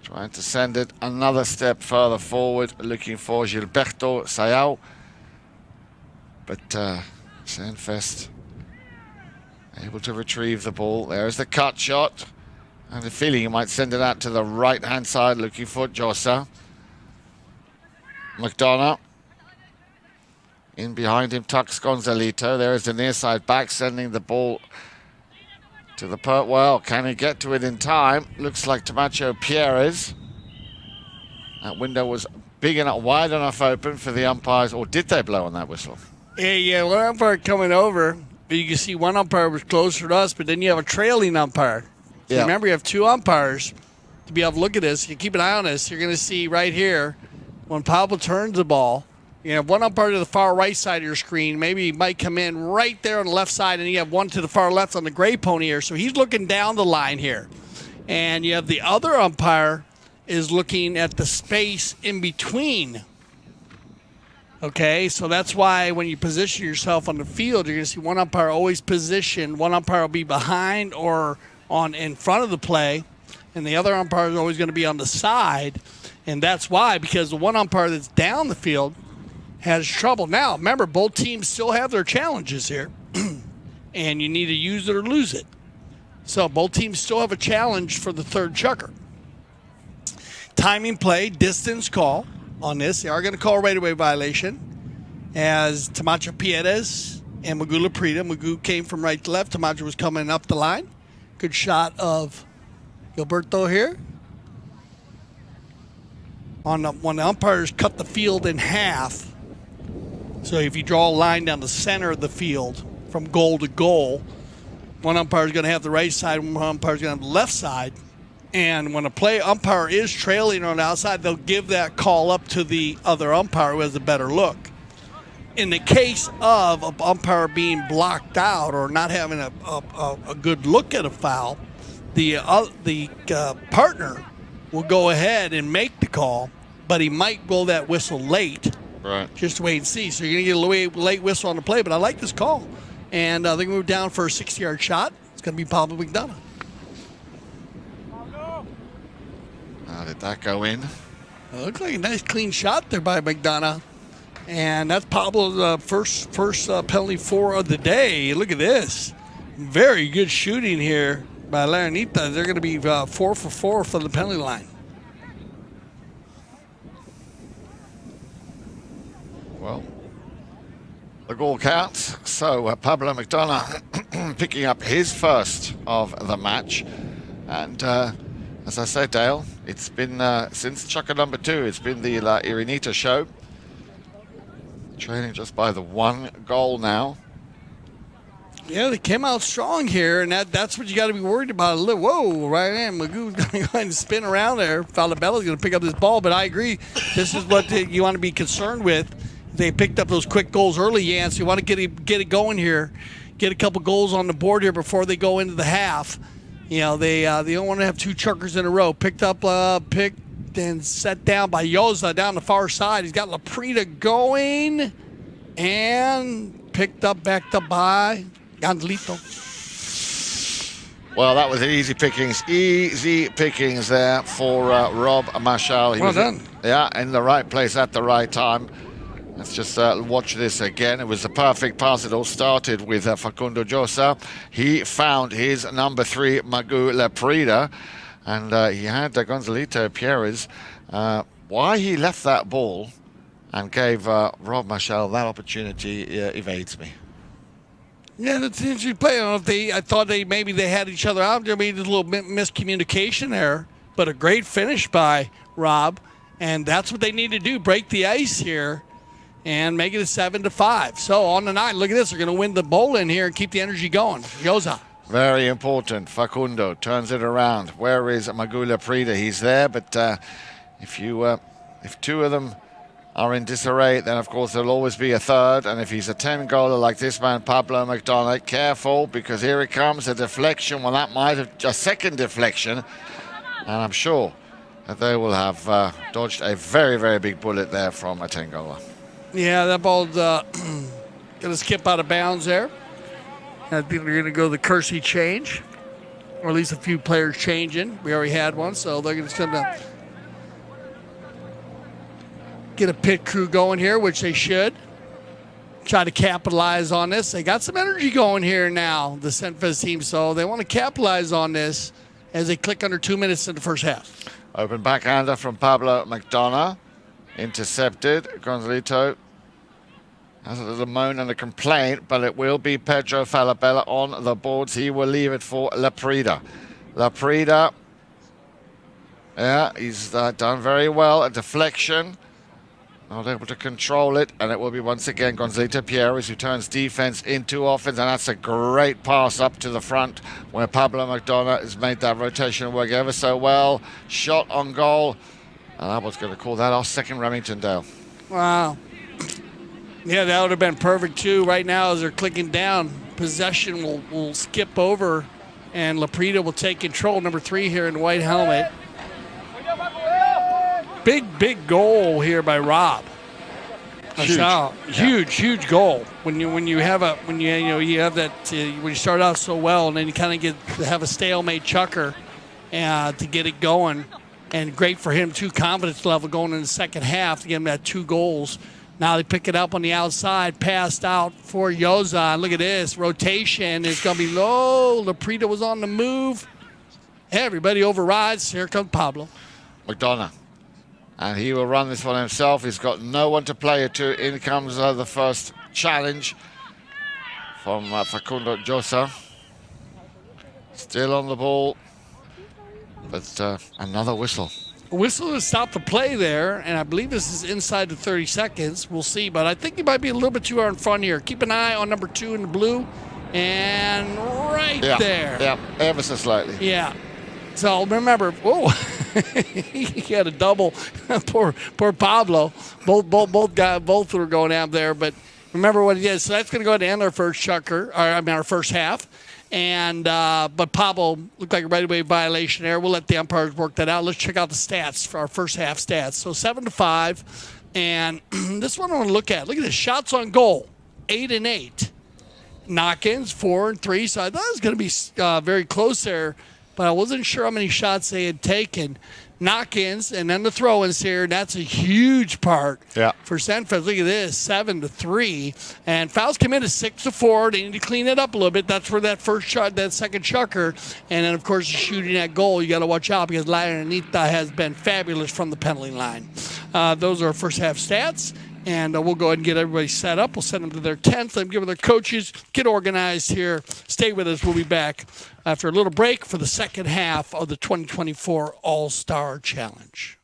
Trying to send it another step further forward, looking for Gilberto Sayao. But Senvest able to retrieve the ball. There's the cut shot. And the feeling he might send it out to the right-hand side, looking for Josa. McDonough. In behind him, tucks Gonzalito. There is the near side back, sending the ball to the pert. Well, can he get to it in time? Looks like Tamacho Pierres. That window was big enough, wide enough open for the umpires. Or did they blow on that whistle? Yeah, one umpire coming over. But you can see one umpire was closer to us, but then you have a trailing umpire. So Yeah. remember, you have 2 umpires to be able to look at this. You keep an eye on this. You're going to see right here, when Pablo turns the ball, you have one umpire to the far right side of your screen. Maybe he might come in right there on the left side, and you have one to the far left on the gray pony here. So he's looking down the line here. And you have the other umpire is looking at the space in between. Okay, so that's why when you position yourself on the field, you're going to see one umpire always position. One umpire will be behind or on in front of the play, and the other umpire is always going to be on the side. And that's why, because the one umpire that's down the field has trouble. Now, remember, both teams still have their challenges here, and you need to use it or lose it. So both teams still have a challenge for the third Chukker. Timing play, distance call on this. They are going to call a right-of-way violation as Tamacho Pierres and Magoo Leprida. Magoo came from right to left. Tamacho was coming up the line. Good shot of Gilberto here. When the umpires cut the field in half, so if you draw a line down the center of the field from goal to goal, one umpire is going to have the right side, one umpire is going to have the left side. And when a play umpire is trailing on the outside, they'll give that call up to the other umpire who has a better look. In the case of an umpire being blocked out or not having a good look at a foul, the partner will go ahead and make the call, but he might blow that whistle late. Right. Just to wait and see. So you're going to get a late whistle on the play, but I like this call. And they're going to move down for a 60-yard shot. It's going to be Pablo McDonough. How did that go in? It looks like a nice clean shot there by McDonough. And that's Pablo's first penalty 4 of the day. Look at this. Very good shooting here by Irenita. They're going to be 4 for 4 from the penalty line. Well, the goal counts. So Pablo McDonough picking up his first of the match. And as I said, Dale, it's been since Chukker number 2, it's been the Irenita show. Trailing just by the 1 goal now. Yeah, they came out strong here, and that's what you got to be worried about. Whoa, right in. Magoo's going to go ahead and spin around there. Falabella's going to pick up this ball, but I agree. This is what you want to be concerned with. They picked up those quick goals early, Jan, so you want to get it going here. Get a couple goals on the board here before they go into the half. You know, they don't want to have 2 Chukkers in a row. Picked and set down by Yoza down the far side. He's got Leprida going and backed up by Gonzalito. Well, that was easy pickings. Easy pickings there for Rob Marshall. Well done. In the right place at the right time. Let's just watch this again. It was the perfect pass. It all started with Facundo Josa. He found his number 3, Magoo Leprida. And he had Gonzalito Pierres. Why he left that ball and gave Rob Marshall that opportunity evades me. Yeah, that's an interesting play. I don't know if I thought maybe they had each other out there. Maybe there's a little miscommunication there. But a great finish by Rob. And that's what they need to do, break the ice here and make it a 7-5. So on the night, look at this. They're going to win the bowl in here and keep the energy going. Yoza. Very important. Facundo turns it around. Where is Magula Prida? He's there, but if two of them are in disarray, then of course there'll always be a third. And if he's a 10-goaler like this man, Pablo McDonough, careful, because here it comes, a deflection. Well, that might have a second deflection. And I'm sure that they will have dodged a very, very big bullet there from a 10-goaler. Yeah, that ball's going to skip out of bounds there. I think they're going to go the Kersey change, or at least a few players changing. We already had one, so they're going to get a pit crew going here, which they should. Try to capitalize on this. They got some energy going here now, the Senvest team, so they want to capitalize on this as they click under 2 minutes in the first half. Open backhander from Pablo McDonough. Intercepted. Gonzalito has a little moan and a complaint, but it will be Pedro Falabella on the boards. He will leave it for Laprida. Laprida, yeah, he's done very well. A deflection. Not able to control it, and it will be once again Gonzalito Pierres who turns defense into offense, and that's a great pass up to the front where Pablo McDonough has made that rotation work ever so well. Shot on goal, and I was going to call that our second Remington Dale. Wow. Yeah, that would have been perfect too. Right now, as they're clicking down, possession will skip over, and Laprida will take control. Number 3 here in the white helmet. Big goal here by Rob. Huge goal. When you have that when you start out so well, and then you kind of have a stalemate Chukker to get it going, and great for him too. Confidence level going in the second half to get him that 2 goals. Now they pick it up on the outside, passed out for Yoza. Look at this rotation. It's going to be low. Laprida was on the move. Everybody overrides. Here comes Pablo McDonough. And he will run this one himself. He's got no one to play it to. In comes the first challenge from Facundo Josa. Still on the ball, but another whistle. A whistle to stop the play there, and I believe this is inside the 30 seconds. We'll see, but I think he might be a little bit too far in front here. Keep an eye on number 2 in the blue, and there. Yeah, ever so slightly. Yeah. So remember, he had a double. poor Pablo. Both were going out there. But remember what he did. So that's going to go ahead and end our first our first half. And but Pablo looked like a right-of-way violation there. We'll let the umpires work that out. Let's check out the stats for our first half stats. So 7-5, and this one I want to look at. Look at this: shots on goal, 8 and 8. Knock-ins 4 and 3. So I thought it was going to be very close there, but I wasn't sure how many shots they had taken. Knock-ins and then the throw-ins here. That's a huge part for Senvest. Look at this, 7-3. And fouls committed 6-4. They need to clean it up a little bit. That's where that first shot, that second Chukker. And then, of course, shooting that goal, you got to watch out because Irenita has been fabulous from the penalty line. Those are our first half stats. And we'll go ahead and get everybody set up. We'll send them to their tents. Let them give them their coaches. Get organized here. Stay with us. We'll be back after a little break for the second half of the 2024 All-Star Challenge.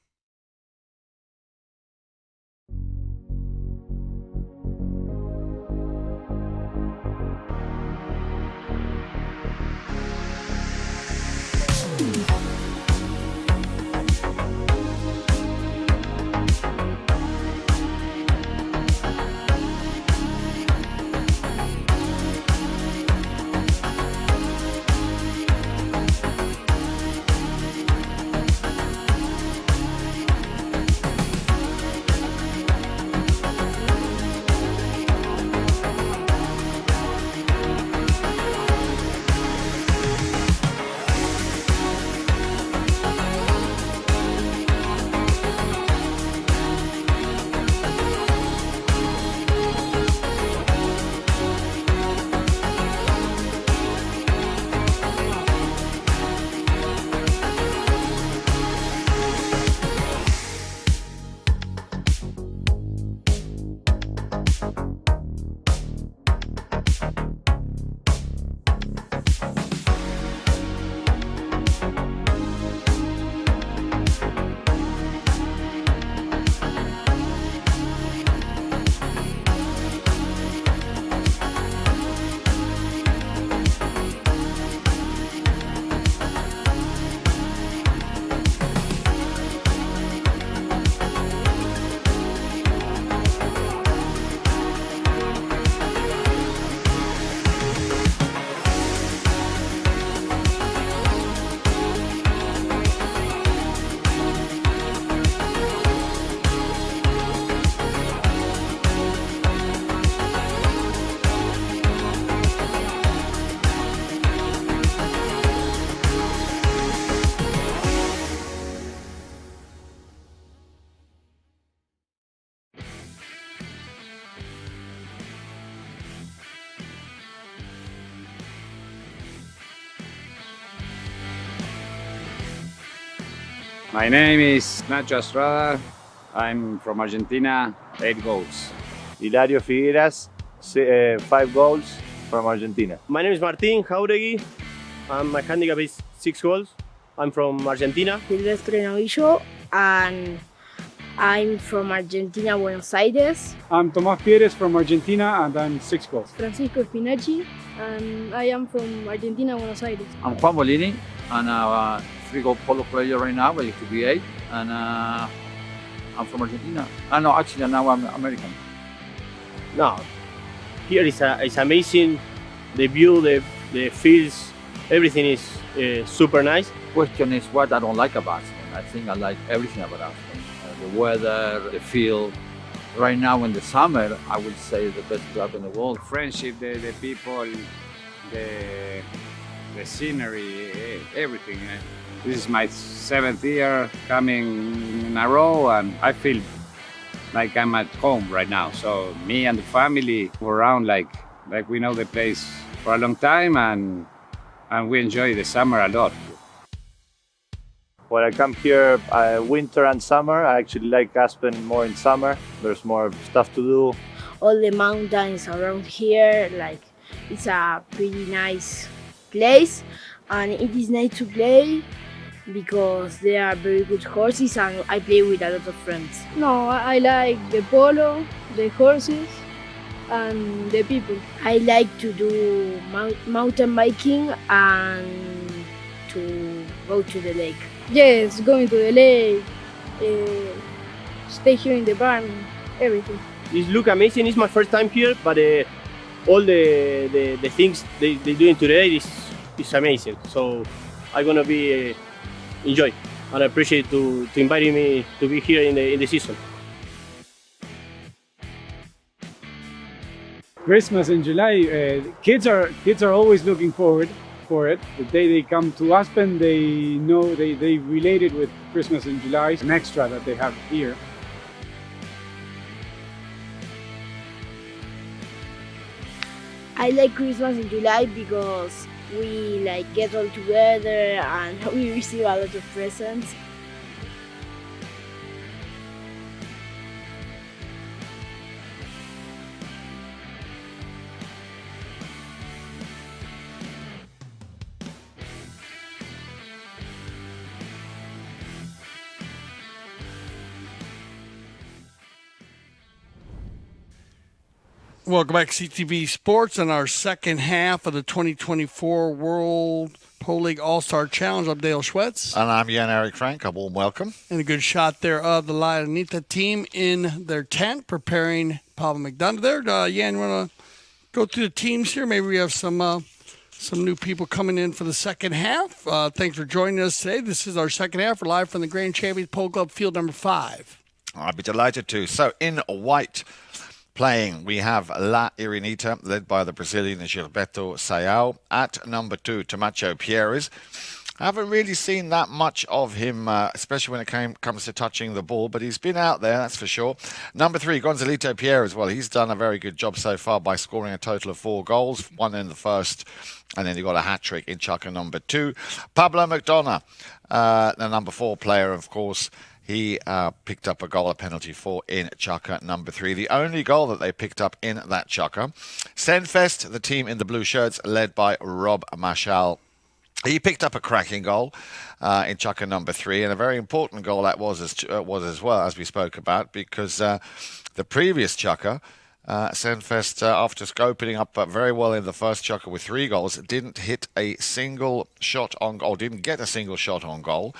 My name is Nacho Estrada. I'm from Argentina, 8 goals. Hilario Figueras, 5 goals from Argentina. My name is Martin Jauregui. My handicap is 6 goals. I'm from Argentina. Silvestre Novillo, and I'm from Argentina, Buenos Aires. I'm Tomás Pieres from Argentina, and I'm 6 goals. Francisco Spinacci, and I am from Argentina, Buenos Aires. I'm Juan Bolini, and I'm a 3-goal polo player right now. I used to be 8, and I'm from Argentina. No, actually, now I'm American. No, here is amazing. The view, the fields, everything is super nice. Question is what I don't like about Aspen. I think I like everything about Aspen. The weather, the field. Right now in the summer, I would say the best club in the world. Friendship, the people, the scenery, everything. This is my 7th year coming in a row, and I feel like I'm at home right now. So me and the family were around like we know the place for a long time, and we enjoy the summer a lot. When I come here winter and summer, I actually like Aspen more in summer. There's more stuff to do. All the mountains around here, like it's a pretty nice place, and it is nice to play because there are very good horses, and I play with a lot of friends. No, I like the polo, the horses, and the people. I like to do mountain biking and to go to the lake. Yes, going to the lake, stay here in the barn, everything. It looks amazing. It's my first time here, but all the things they're doing today is amazing. So I'm gonna be enjoy, and I appreciate to inviting me to be here in the season. Christmas in July, kids are always looking forward for it. The day they come to Aspen, they know they relate it with Christmas in July, an extra that they have here. I like Christmas in July because we get all together and we receive a lot of presents. Welcome back to CTV Sports and our second half of the 2024 World Polo League All-Star Challenge. I'm Dale Schwetz. And I'm Jan-Erik Frank. A warm welcome. And a good shot there of the Irenita team in their tent preparing Pablo McDonough there. Jan, you want to go through the teams here? Maybe we have some new people coming in for the second half. Thanks for joining us today. This is our second half. We're live from the Grand Champions Polo Club field number 5. I'd be delighted to. So in white, playing, we have La Irenita, led by the Brazilian Gilberto Sayao. At number 2, Tomacho Pieres. I haven't really seen that much of him, especially when it comes to touching the ball, but he's been out there, that's for sure. Number 3, Gonzalito Pierres. Well, he's done a very good job so far by scoring a total of 4 goals, 1 in the first, and then he got a hat-trick in Chukker number 2. Pablo McDonough, the number 4 player, of course. He picked up a goal, a penalty for in Chukker number 3. The only goal that they picked up in that Chukker. Senvest, the team in the blue shirts, led by Rob Marshall. He picked up a cracking goal in Chukker number 3, and a very important goal that was as well, as we spoke about, because the previous Chukker, Senvest, after opening up very well in the first Chukker with 3 goals, didn't hit a single shot on goal, didn't get a single shot on goal.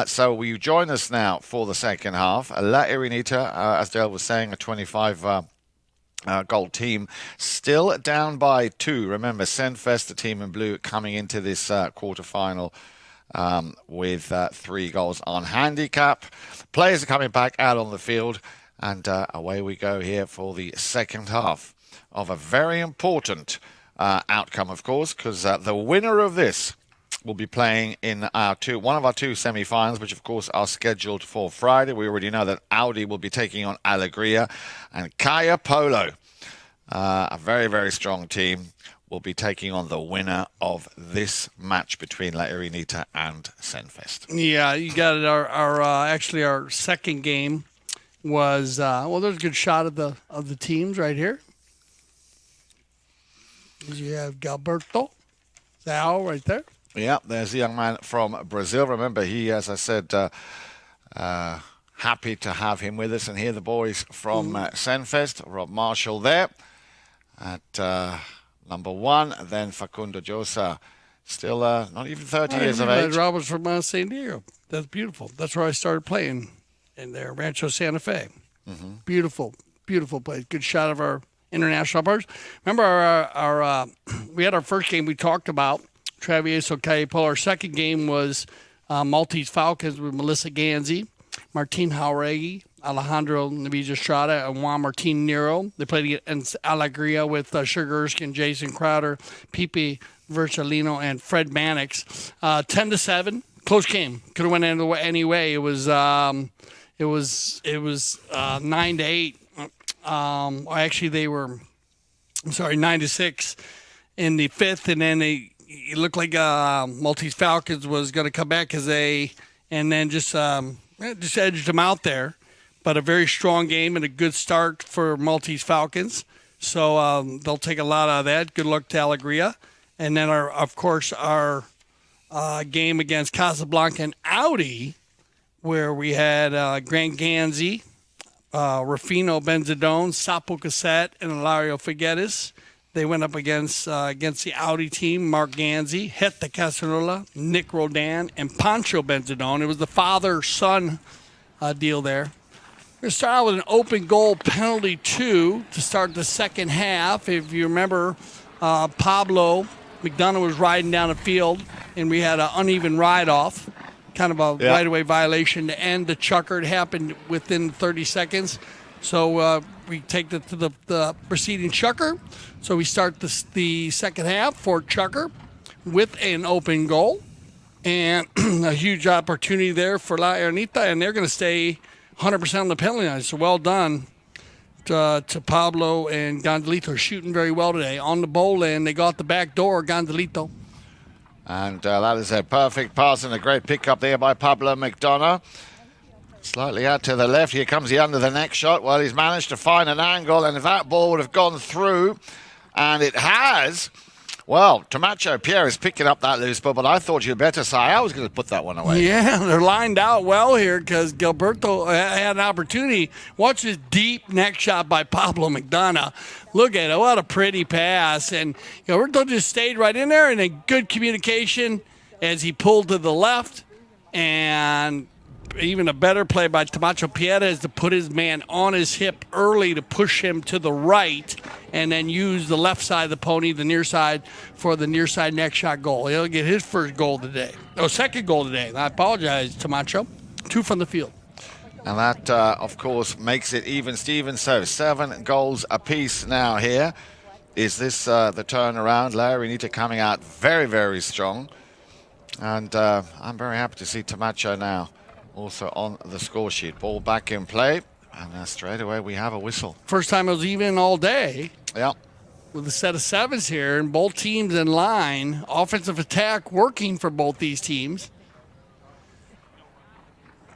So will you join us now for the second half? La Irenita, as Dale was saying, a 25 goal team, still down by 2. Remember, Senvest, the team in blue, coming into this quarterfinal with 3 goals on handicap. Players are coming back out on the field, and away we go here for the second half of a very important outcome, of course, because the winner of this will be playing in one of our 2 semi-finals, which of course are scheduled for Friday. We already know that Audi will be taking on Alegria, and Kaya Polo, a very, very strong team, will be taking on the winner of this match between La Irenita and Senvest. Yeah, you got it. Actually our second game was there's a good shot of the teams right here. You have Gilberto Zhao right there. Yeah, there's the young man from Brazil. Remember, he, as I said, happy to have him with us. And here the boys from Senvest, Rob Marshall there at number 1. Then Facundo Josa, still not even 30 years of age. Robert's from San Diego. That's beautiful. That's where I started playing in there, Rancho Santa Fe. Beautiful, beautiful place. Good shot of our international partners. Remember our we had our first game we talked about, Travieso Calle Polo. Our second game was Maltese Falcons with Melissa Ganzi, Martin Jauregui, Alejandro Navijastrada, and Juan Martin Nero. They played against Alegria with Sugar Erskine, Jason Crowder, Pipe Versalino, and Fred Mannix. 10-7, close game. Could have went any way. It was 9-8. Actually, they were, 9-6 in the 5th, and then it looked like Maltese Falcons was going to come back just edged them out there. But a very strong game and a good start for Maltese Falcons. So they'll take a lot out of that. Good luck to Alegria. And then, our game against Casablanca and Audi, where we had Grant Ganzi, Rufino Benzadone, Sapo Cassette, and Ilario Figueres. They went up against the Audi team, Mark Ganzi, Heta Casarola, Nick Rodan, and Pancho Benzadone. It was the father-son deal there. We're going to start out with an open goal penalty 2 to start the second half. If you remember, Pablo McDonough was riding down the field, and we had an uneven ride-off, kind of a right-of-way violation to end the Chukker. It happened within 30 seconds. So we take it to the preceding Chukker. So we start the second half for Chukker with an open goal. And a huge opportunity there for La Irenita, and they're going to stay 100% on the penalty line. So well done to Pablo and Gonzalito, shooting very well today. On the bowl end, they got the back door, Gonzalito. And that is a perfect pass and a great pickup there by Pablo McDonough. Slightly out to the left. Here comes the under the neck shot. Well, he's managed to find an angle, and if that ball would have gone through, and it has, well, Tomacho Pierre is picking up that loose ball, but I thought you'd better say I was going to put that one away. Yeah, they're lined out well here because Gilberto had an opportunity. Watch this deep neck shot by Pablo McDonough. Look at it. What a pretty pass. And Gilberto just stayed right in there, and a good communication as he pulled to the left. And even a better play by Tomacho Pierre is to put his man on his hip early to push him to the right and then use the left side of the pony, the near side, for the near side neck shot goal. He'll get his first goal today. Second goal today. I apologize, Tomacho. 2 from the field. And that, of course, makes it even, Steven. So 7 goals apiece now here. Is this the turnaround? La Irenita coming out very, very strong. And I'm very happy to see Tomacho now also on the score sheet. Ball back in play, and straight away we have a whistle. First time it was even all day. Yeah. With a set of 7s here, and both teams in line. Offensive attack working for both these teams.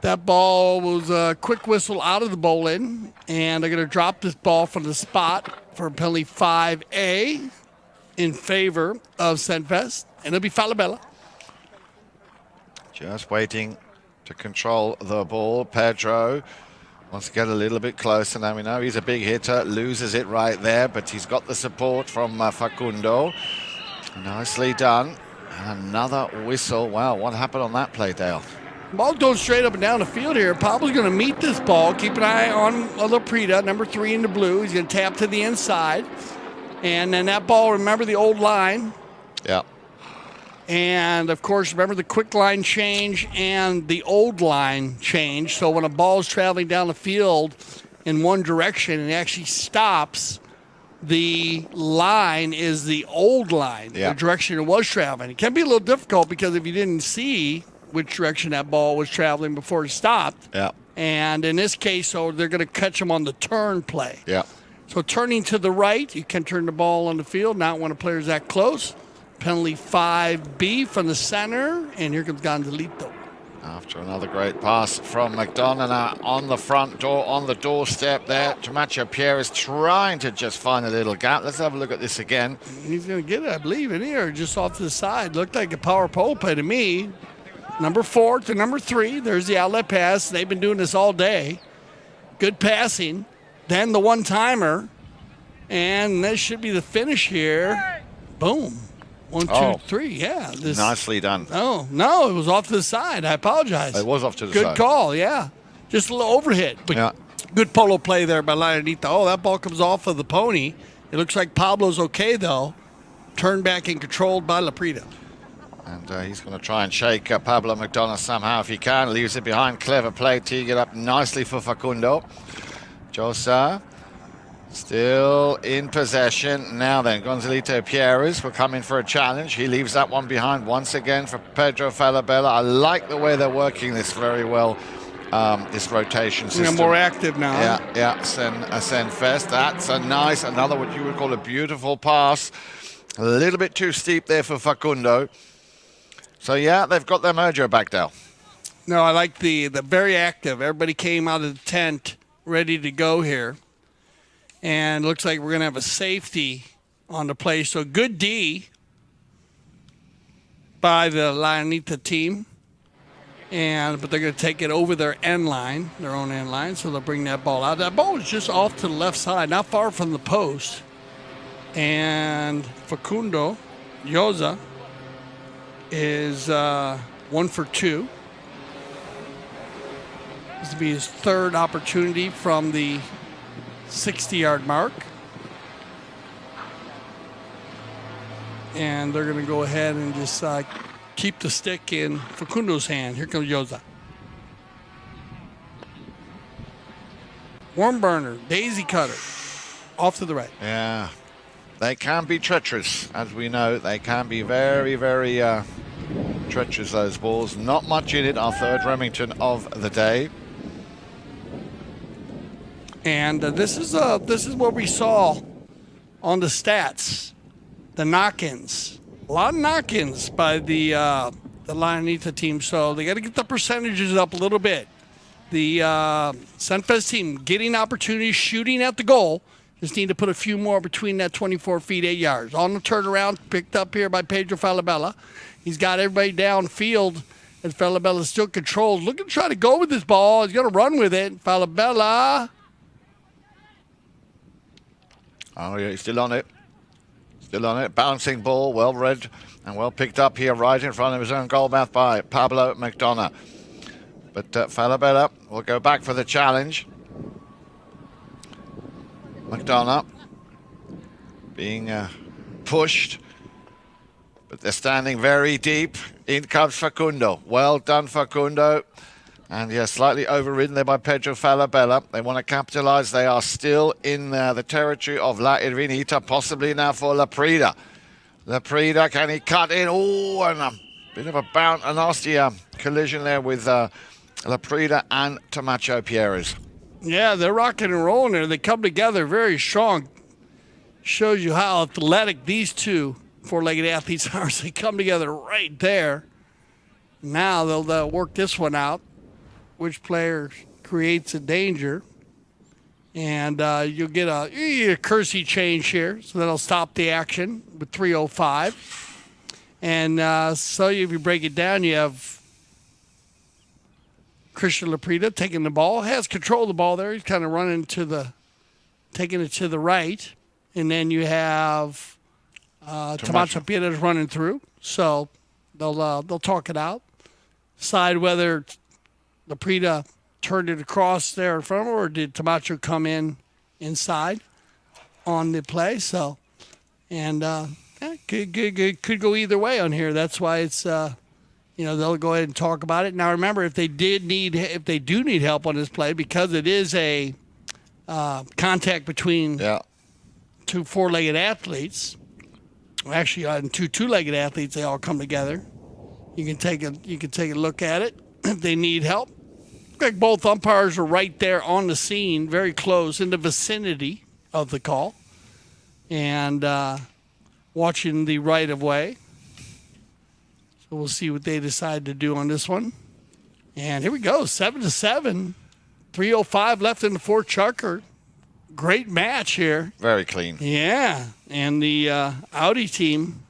That ball was a quick whistle out of the bowl in, and they're going to drop this ball from the spot for penalty 5A in favor of Senvest, and it'll be Falabella. Just waiting to control the ball. Pedro wants to get a little bit closer. Now we know he's a big hitter, loses it right there, but he's got the support from Facundo. Nicely done. Another whistle. Wow, what happened on that play, Dale? Ball goes straight up and down the field here. Pablo's going to meet this ball. Keep an eye on Laprida, number 3 in the blue. He's going to tap to the inside. And then that ball, remember the old line. Yeah. And, of course, remember the quick line change and the old line change. So when a ball is traveling down the field in one direction and it actually stops, the line is the old line, the direction it was traveling. It can be a little difficult because if you didn't see which direction that ball was traveling before it stopped. Yeah. And in this case, so they're going to catch them on the turn play. Yeah. So turning to the right, you can turn the ball on the field, not when a player's that close. Penalty 5B from the center, and here comes Gonzalito. After another great pass from McDonough now on the front door, on the doorstep there. Camacho Pierre is trying to just find a little gap. Let's have a look at this again. He's going to get it, I believe, in here, just off to the side. Looked like a power pole play to me. Number 4 to number 3. There's the outlet pass. They've been doing this all day. Good passing. Then the one-timer. And this should be the finish here. Boom. 1, 2, 3. Yeah. Nicely done. Oh, no, it was off to the side. I apologize. It was off to the side. Good call, yeah. Just a little overhit. But good polo play there by Irenita. Oh, that ball comes off of the pony. It looks like Pablo's okay, though. Turned back and controlled by Laprida. And he's going to try and shake Pablo McDonough somehow if he can. Leaves it behind. Clever play. Teeing it up nicely for Facundo. Josa still in possession. Now then, Gonzalito Pierres will come in for a challenge. He leaves that one behind once again for Pedro Falabella. I like the way they're working this very well, this rotation system. They're more active now. Yeah, Senvest. That's another what you would call a beautiful pass. A little bit too steep there for Facundo. So, yeah, they've got their mojo back now. No, I like the very active. Everybody came out of the tent ready to go here. And looks like we're going to have a safety on the play. So good D by the Irenita team. But they're going to take it over their end line, their own end line. So they'll bring that ball out. That ball is just off to the left side, not far from the post. And Facundo Josa is 1 for 2. This will be his third opportunity from the 60-yard mark. And they're going to go ahead and just keep the stick in Facundo's hand. Here comes Josa. Worm burner, daisy cutter, off to the right. Yeah, they can be treacherous, as we know. They can be very, very treacherous, those balls. Not much in it, our third Remington of the day. And this is what we saw on the stats, the knock-ins. A lot of knock-ins by the Irenita team, so they got to get the percentages up a little bit. The Senvest team getting opportunities, shooting at the goal. Just need to put a few more between that 24 feet, 8 yards. On the turnaround, picked up here by Pedro Falabella. He's got everybody downfield, and Falabella's still controlled. Looking to try to go with this ball. He's going to run with it. Falabella. Oh, yeah, he's still on it. Still on it. Bouncing ball, well read and well picked up here right in front of his own goal mouth by Pablo McDonough. But Falabella will go back for the challenge. McDonough being pushed, but they're standing very deep. In comes Facundo. Well done, Facundo. And yeah, slightly overridden there by Pedro Falabella. They want to capitalize. They are still in the territory of La Irenita, possibly now for Laprida. Laprida, can he cut in? Oh, and a bit of a nasty collision there with Laprida and Camacho Pierres. Yeah, they're rocking and rolling there. They come together very strong. Shows you how athletic these two four-legged athletes are. So they come together right there. Now they'll work this one out. Which player creates a danger. And you'll get a Kersey change here. So that'll stop the action with 3:05. And so if you break it down, you have Christian Laprida taking the ball. Has control of the ball there. He's kind of running taking it to the right. And then you have Camacho Pierres running through. So they'll talk it out. Decide whether Laprida turned it across there in front of him, or did Camacho come in inside on the play? So, and could go either way on here. That's why it's they'll go ahead and talk about it. Now remember, if they do need help on this play, because it is a contact between two four-legged athletes. Well, actually, two two-legged athletes, they all come together. You can take a look at it if they need help. Like both umpires are right there on the scene, very close in the vicinity of the call and watching the right of way. So we'll see what they decide to do on this one. And here we go, 7-7, 3:05 left in the fourth Chukker. Great match here. Very clean. Yeah, and the Audi team.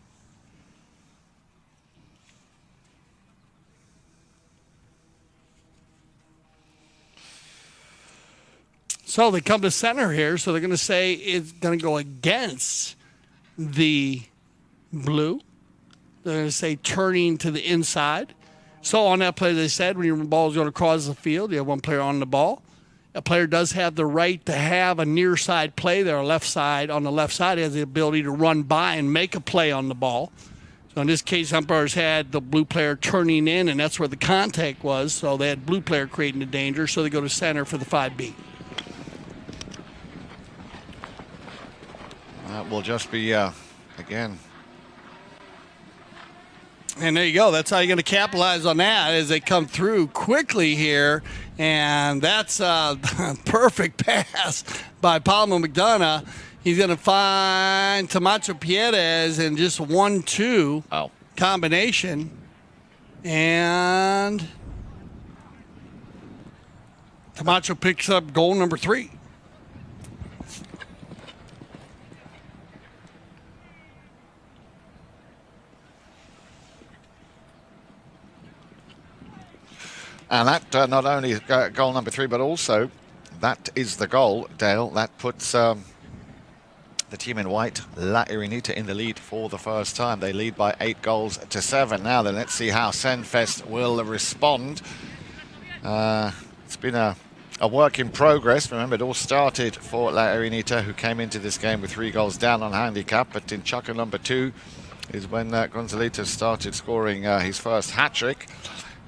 So they come to center here, so they're going to say it's going to go against the blue. They're going to say turning to the inside. So on that play, they said, when your ball is going across the field, you have one player on the ball. A player does have the right to have a near side play there, a left side. On the left side, he has the ability to run by and make a play on the ball. So in this case, umpires had the blue player turning in, and that's where the contact was. So they had blue player creating the danger, so they go to center for the 5B. That will just be, again. And there you go. That's how you're going to capitalize on that as they come through quickly here. And that's a perfect pass by Palma McDonough. He's going to find Tamacho Pierres in just 1-2 combination. And Tamacho picks up goal number 3. And that not only is goal number 3, but also that is the goal, Dale. That puts the team in white, La Irenita, in the lead for the first time. They lead by 8-7. Now then, let's see how Senvest will respond. It's been a work in progress. Remember, it all started for La Irenita, who came into this game with 3 goals down on handicap. But in Chukker number 2 is when Gonzalito started scoring his first hat-trick.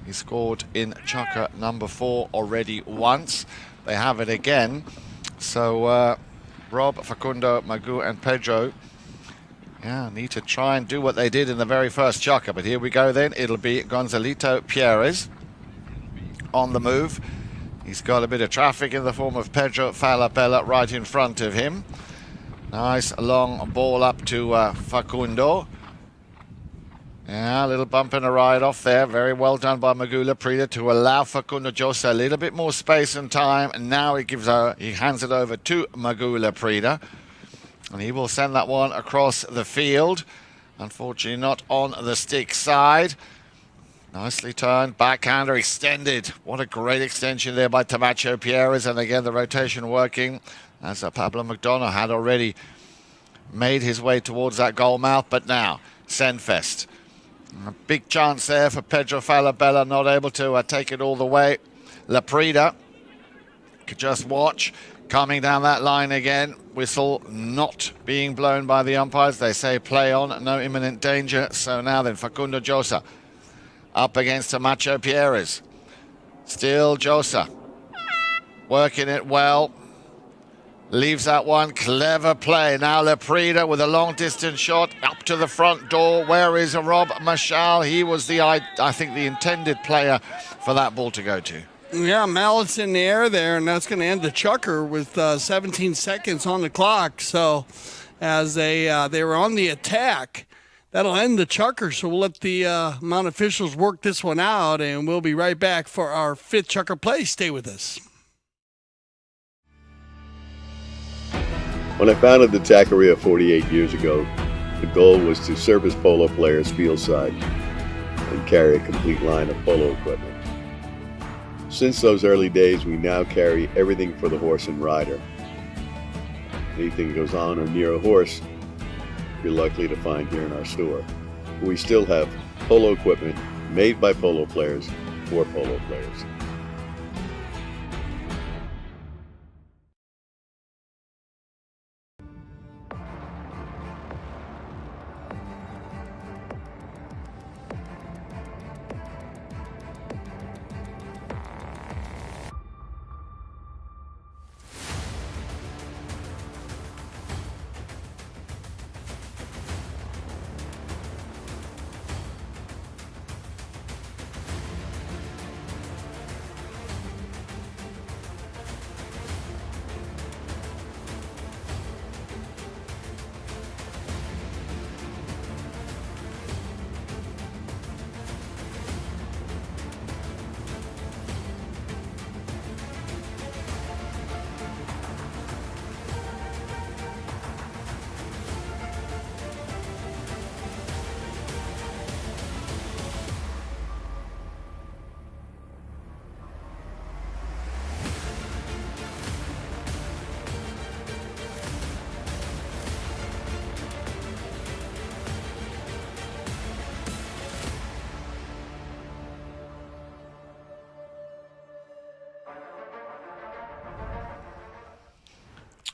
He scored in Chukker number 4 already once. They have it again. So Rob, Facundo, Magu and Pedro need to try and do what they did in the very first Chukker. But here we go then. It'll be Gonzalito Pierres on the move. He's got a bit of traffic in the form of Pedro Falabella right in front of him. Nice long ball up to Facundo. Yeah, a little bump and a ride off there. Very well done by Magula Prida to allow Facundo Josa a little bit more space and time. And now he hands it over to Magula Prida. And he will send that one across the field. Unfortunately, not on the stick side. Nicely turned, backhander extended. What a great extension there by Tamacho Pierres. And again, the rotation working as Pablo McDonough had already made his way towards that goal mouth. But now, Senvest. A big chance there for Pedro Falabella, not able to take it all the way. La Prida could just watch. Coming down that line again. Whistle not being blown by the umpires. They say play on, no imminent danger. So now then, Facundo Josa up against Tamacho Pierres. Still Josa working it well. Leaves that one. Clever play. Now La Prida with a long distance shot up to the front door. Where is Rob Machal? He was I think the intended player for that ball to go to. Yeah, Mallet's in the air there, and that's going to end the Chukker with 17 seconds on the clock. So as they were on the attack, that'll end the Chukker. So we'll let the Mount officials work this one out, and we'll be right back for our 5th Chukker play. Stay with us. When I founded the Taqueria 48 years ago, the goal was to service polo players fieldside and carry a complete line of polo equipment. Since those early days, we now carry everything for the horse and rider. Anything goes on or near a horse, you're likely to find here in our store. We still have polo equipment made by polo players for polo players.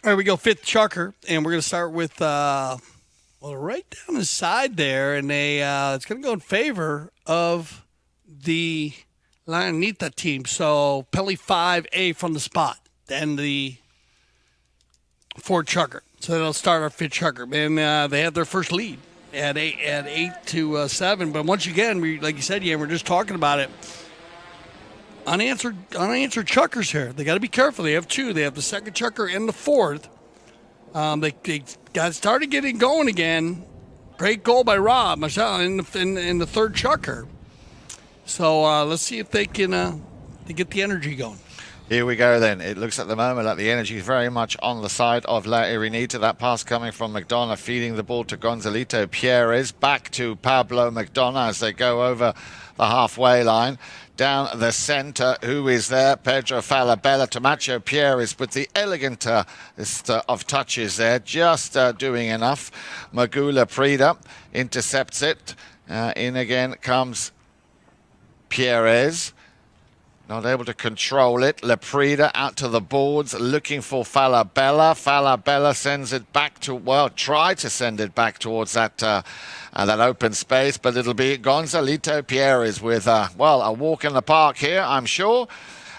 All right, we go fifth Chukker, and we're going to start with, right down the side there, and it's going to go in favor of the Irenita team. So penalty 5A from the spot, and the fourth Chukker. So they'll start our fifth Chukker. And they have their first lead at 8-7. But once again, like you said, we're just talking about it. Unanswered Chukkers here. They got to be careful. They have two. They have the second Chukker and the fourth. They got started getting going again. Great goal by Rob Michelle in the third Chukker. So let's see if they can they get the energy going. Here we go then. It looks at the moment like the energy is very much on the side of La Irenita. That pass coming from McDonough, feeding the ball to Gonzalito Pierres. Back to Pablo McDonough as they go over the halfway line. Down the centre, who is there? Pedro Falabella, Tomacho Pierres with the elegant of touches there, just doing enough. Magula Prida intercepts it. In again comes Pierres. Not able to control it. Leprida out to the boards, looking for Falabella. Falabella sends it back to, try to send it back towards that open space, but it'll be Gonzalito Pierres with, a walk in the park here, I'm sure.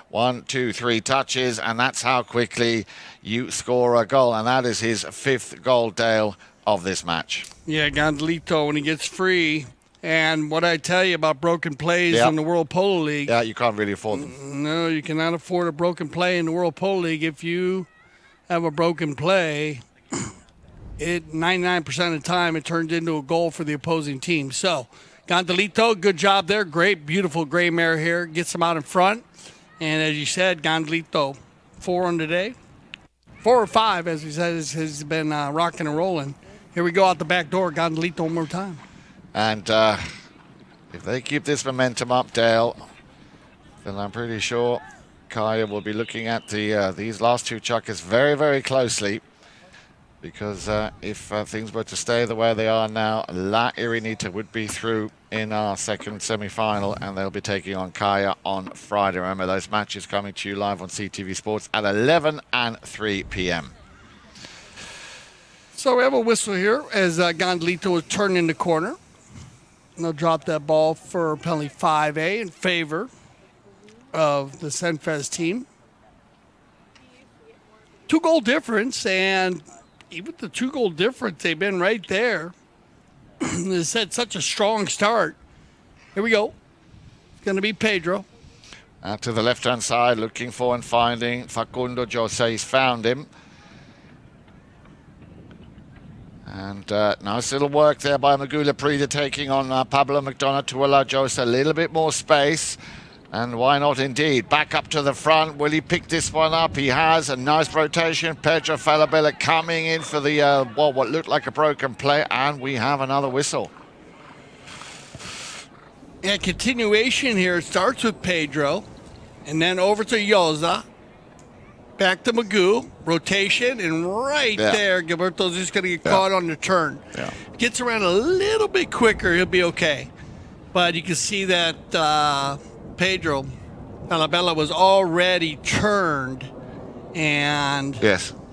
1, 2, 3 touches, and that's how quickly you score a goal. And that is his fifth goal, Dale, of this match. Yeah, Gonzalito, when he gets free. And what I tell you about broken plays in the World Polo League. Yeah, you can't really afford them. No, you cannot afford a broken play in the World Polo League. If you have a broken play, 99% of the time it turns into a goal for the opposing team. So, Gonzalito, good job there. Great, beautiful gray mare here. Gets them out in front. And as you said, Gonzalito, 4 on today. 4 or 5, as he says, has been rocking and rolling. Here we go out the back door. Gonzalito one more time. And if they keep this momentum up, Dale, then I'm pretty sure Kaya will be looking at these last two Chukkers very, very closely. Because if things were to stay the way they are now, La Irenita would be through in our second semi-final, and they'll be taking on Kaya on Friday. Remember, those matches coming to you live on CTV Sports at 11 and 3 p.m. So we have a whistle here as Gonzalito is turning the corner. And they'll drop that ball for penalty 5A in favor of the Senvest team. 2-goal difference, and even the 2-goal difference, they've been right there. It's had such a strong start. Here we go. It's going to be Pedro. Out to the left-hand side, looking for and finding Facundo Jose. He's found him. And nice little work there by Magula Prida, taking on Pablo McDonough to allow Jose a little bit more space. And why not indeed? Back up to the front. Will he pick this one up? He has a nice rotation. Pedro Falabella coming in for the what looked like a broken play. And we have another whistle. Yeah, continuation here. It starts with Pedro. And then over to Yoza. Back to Magoo, rotation, and there, Gilberto's just going to get caught on the turn. Yeah. Gets around a little bit quicker, he'll be okay. But you can see that Pedro Falabella was already turned, and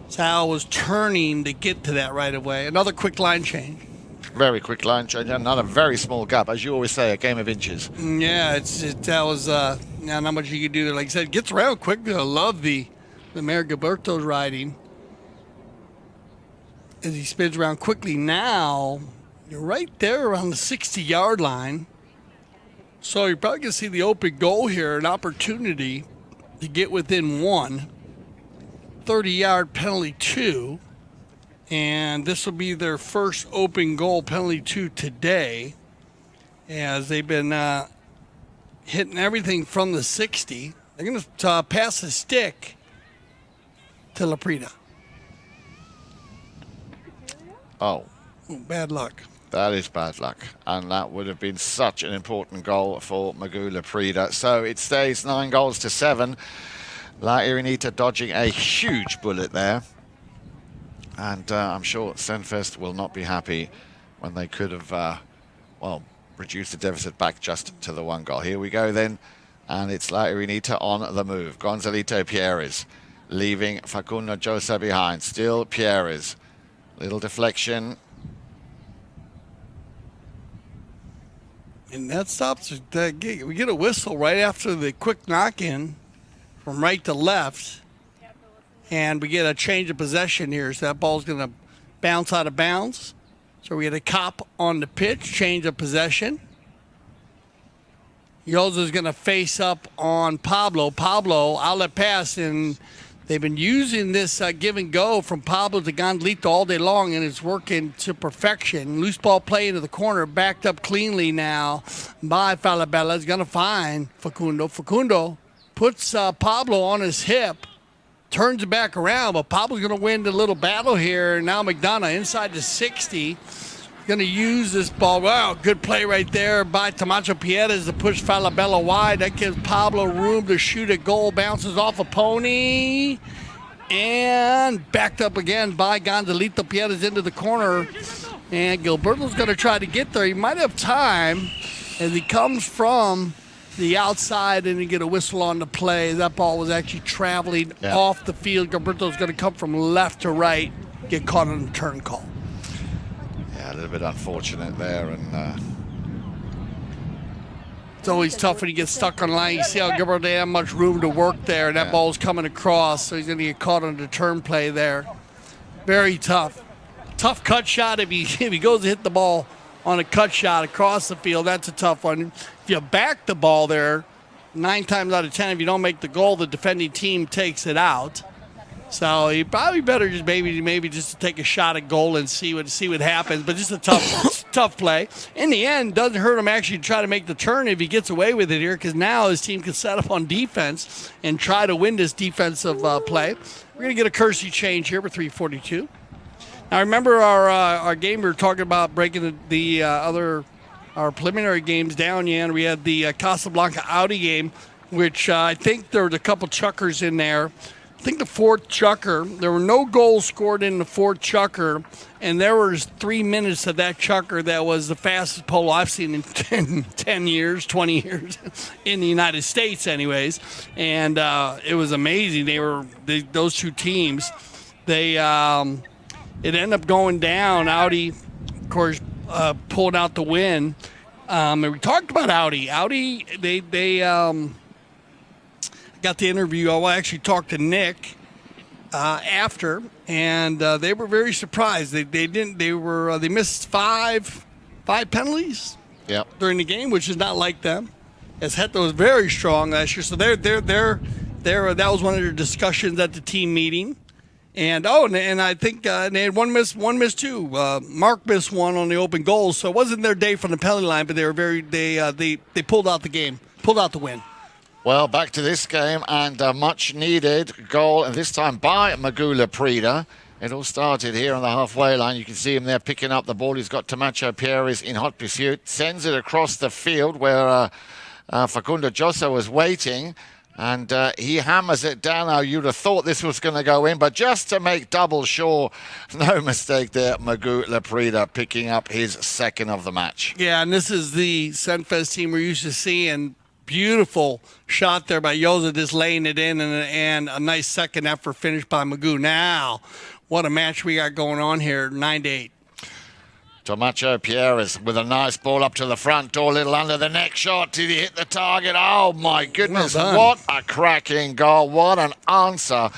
Sal was turning to get to that right away. Another quick line change. Very quick line change, another very small gap. As you always say, a game of inches. Yeah, that was not much you could do there. Like I said, gets around quick. I love the mare Gilberto's riding as he spins around quickly. Now you're right there around the 60-yard line, so you're probably going to see the open goal here, an opportunity to get within 1. 30-yard penalty 2, and this will be their first open goal penalty 2 today, as they've been hitting everything from the 60. They're going to pass the stick to Leprida. Oh, bad luck. That is bad luck. And that would have been such an important goal for Magula Prida. So it stays 9-7. La Irenita dodging a huge bullet there. And I'm sure Senvest will not be happy when they could have, reduced the deficit back just to the 1 goal. Here we go then. And it's La Irenita on the move. Gonzalito Pierres leaving Facundo Josa behind. Still Pierres. Little deflection. And that stops. We get a whistle right after the quick knock-in from right to left. And we get a change of possession here. So that ball's going to bounce out of bounds. So we get a cop on the pitch, change of possession. Yoza's going to face up on Pablo. Pablo, outlet pass, and they've been using this give and go from Pablo to Gondelito all day long, and it's working to perfection. Loose ball play into the corner, backed up cleanly now by Falabella. Is going to find Facundo. Facundo puts Pablo on his hip, turns it back around, but Pablo's going to win the little battle here. Now McDonough inside the 60. Going to use this ball. Wow, good play right there by Camacho Pierres to push Falabella wide. That gives Pablo room to shoot a goal. Bounces off a pony. And backed up again by Gondelito Pierres into the corner. And Gilberto's going to try to get there. He might have time as he comes from the outside and you get a whistle on the play. That ball was actually traveling off the field. Gilberto's going to come from left to right, get caught on the turn call. Yeah, a little bit unfortunate there, and it's always tough when you get stuck on line. You see how Gilberto didn't have much room to work there, and that ball's coming across, so he's going to get caught on the turn play there. Very tough. Tough cut shot if he goes to hit the ball on a cut shot across the field. That's a tough one. If you back the ball there, 9 times out of 10, if you don't make the goal, the defending team takes it out. So you probably better just maybe just to take a shot at goal and see what happens. But just a tough play. In the end, doesn't hurt him actually try to make the turn if he gets away with it here, because now his team can set up on defense and try to win this defensive play. We're going to get a courtesy change here with 3:42. Now remember our game we were talking about breaking our preliminary games down. Yeah, and we had the Casablanca Audi game, which I think there was a couple chukkers in there. I think the fourth chukker, there were no goals scored in the fourth chukker, and there was 3 minutes of that chukker that was the fastest polo I've seen in 10 years, 20 years, in the United States anyways. And it was amazing. Those two teams, it ended up going down. Audi, of course, pulled out the win. And we talked about Audi. Audi, they got the interview. I actually talked to Nick after, and they were very surprised. They missed five penalties during the game, which is not like them. As Heta was very strong last year, so that was one of their discussions at the team meeting. And I think they had one miss too. Mark missed one on the open goals, so it wasn't their day from the penalty line, but they pulled out the game, pulled out the win. Well, back to this game, and a much-needed goal, and this time by Magula Prida. It all started here on the halfway line. You can see him there picking up the ball. He's got Camacho Pierres in hot pursuit. Sends it across the field where Facundo Josa was waiting, and he hammers it down. Now, you'd have thought this was going to go in, but just to make double sure, no mistake there, Magula Prida picking up his second of the match. Yeah, and this is the Senvest team we're used to seeing. Beautiful shot there by Yoza, just laying it in, and a nice second effort finish by Magoo. Now, what a match we got going on here, 9-8. Camacho Pierres with a nice ball up to the front door, little under the neck shot. Did he hit the target? Oh, my goodness. Well done. What a cracking goal. What an answer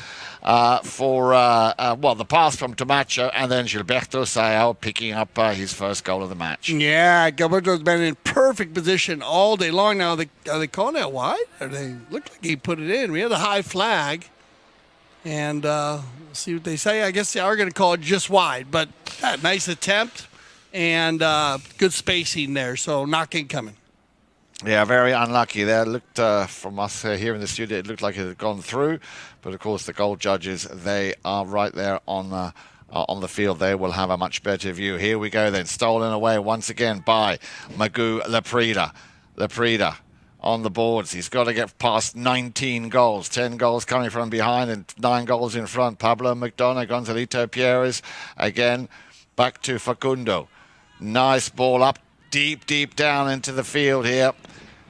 for the pass from Camacho, and then Gilberto Sao picking up his first goal of the match. Yeah, Gilberto's been in perfect position all day long. Now, are they calling that wide? Or they look like he put it in. We had a high flag, and we'll see what they say. I guess they are going to call it just wide, but nice attempt and good spacing there. So knocking coming. Yeah, very unlucky there. It looked from us here in the studio, it looked like it had gone through. But, of course, the goal judges, they are right there on the field. They will have a much better view. Here we go then. Stolen away once again by Magoo Laprida. Laprida on the boards. He's got to get past 19 goals. 10 goals coming from behind and 9 goals in front. Pablo McDonough, Gonzalito Pierres. Again, back to Facundo. Nice ball up. Deep down into the field here.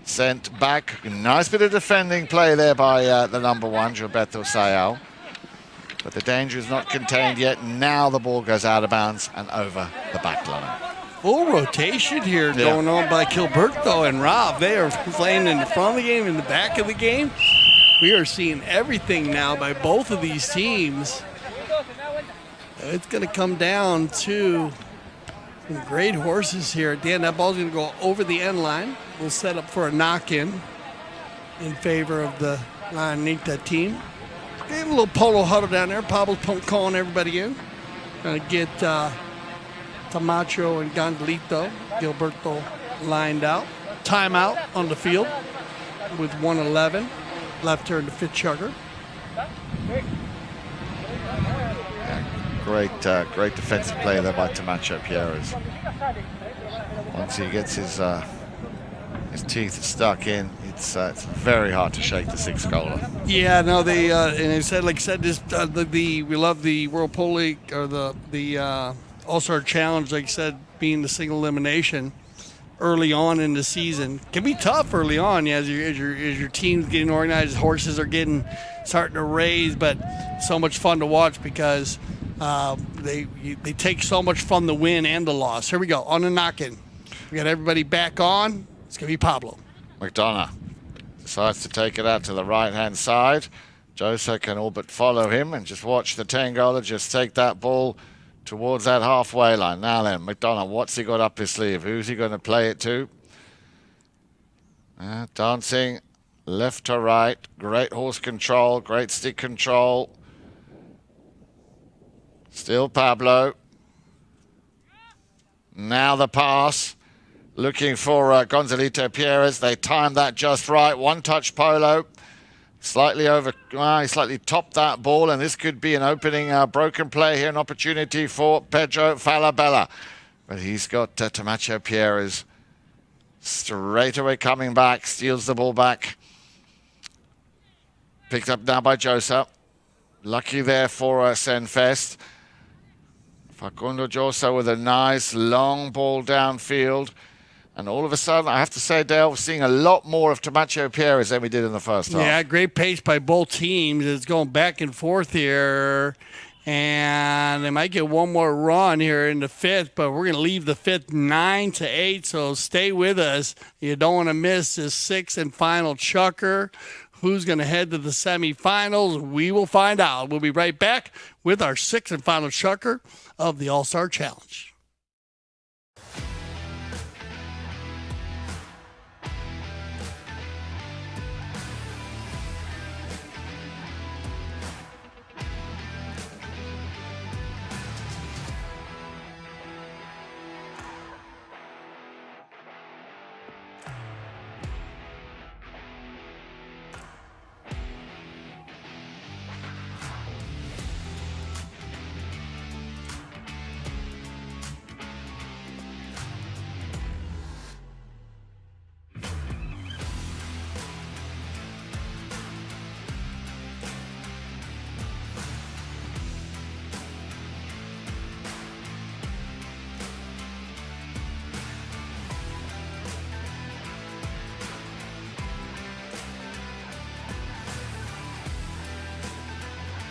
Sent back. Nice bit of defending play there by the number one, Gilberto Sao. But the danger is not contained yet. Now the ball goes out of bounds and over the back line. Full rotation here going on by Gilberto and Rob. They are playing in the front of the game, in the back of the game. We are seeing everything now by both of these teams. It's going to come down to some great horses here. At the end, that ball's going to go over the end line. We'll set up for a knock-in favor of the Irenita team. Gave a little polo huddle down there. Pablo's calling everybody in. Going to get Camacho and Gondolito, Gilberto lined out. Timeout on the field with 1:11 left here in the fifth Chukker. Great defensive play there by Camacho Pierres. Once he gets his teeth stuck in, it's very hard to shake the six-goaler. Yeah, no, they and they said, like I said, this we love the World Polo League or the All-Star Challenge. Like I said, being the single elimination early on in the season can be tough early on. Yeah, as your team's getting organized, horses are starting to raise, but so much fun to watch because they take so much from the win and the loss. Here we go on the knock-in. We got everybody back on. It's gonna be Pablo. McDonough decides to take it out to the right-hand side. Josa can all but follow him and just watch the 10-goaler just take that ball towards that halfway line. Now then, McDonough, what's he got up his sleeve? Who's he going to play it to? Dancing left to right. Great horse control, great stick control. Still Pablo. Now the pass. Looking for Gonzalito Pierres. They timed that just right. One-touch Polo. Slightly he slightly topped that ball, and this could be an opening broken play here, an opportunity for Pedro Falabella. But he's got Camacho Pierres straight away coming back, steals the ball back. Picked up now by Josa. Lucky there for Senvest. Facundo Josa with a nice long ball downfield. And all of a sudden, I have to say, Dale, we're seeing a lot more of Camacho Pierres than we did in the first half. Yeah, great pace by both teams. It's going back and forth here. And they might get one more run here in the fifth, but we're going to leave the fifth 9-8, so stay with us. You don't want to miss this sixth and final Chukker. Who's going to head to the semifinals? We will find out. We'll be right back with our sixth and final Chukker of the All-Star Challenge.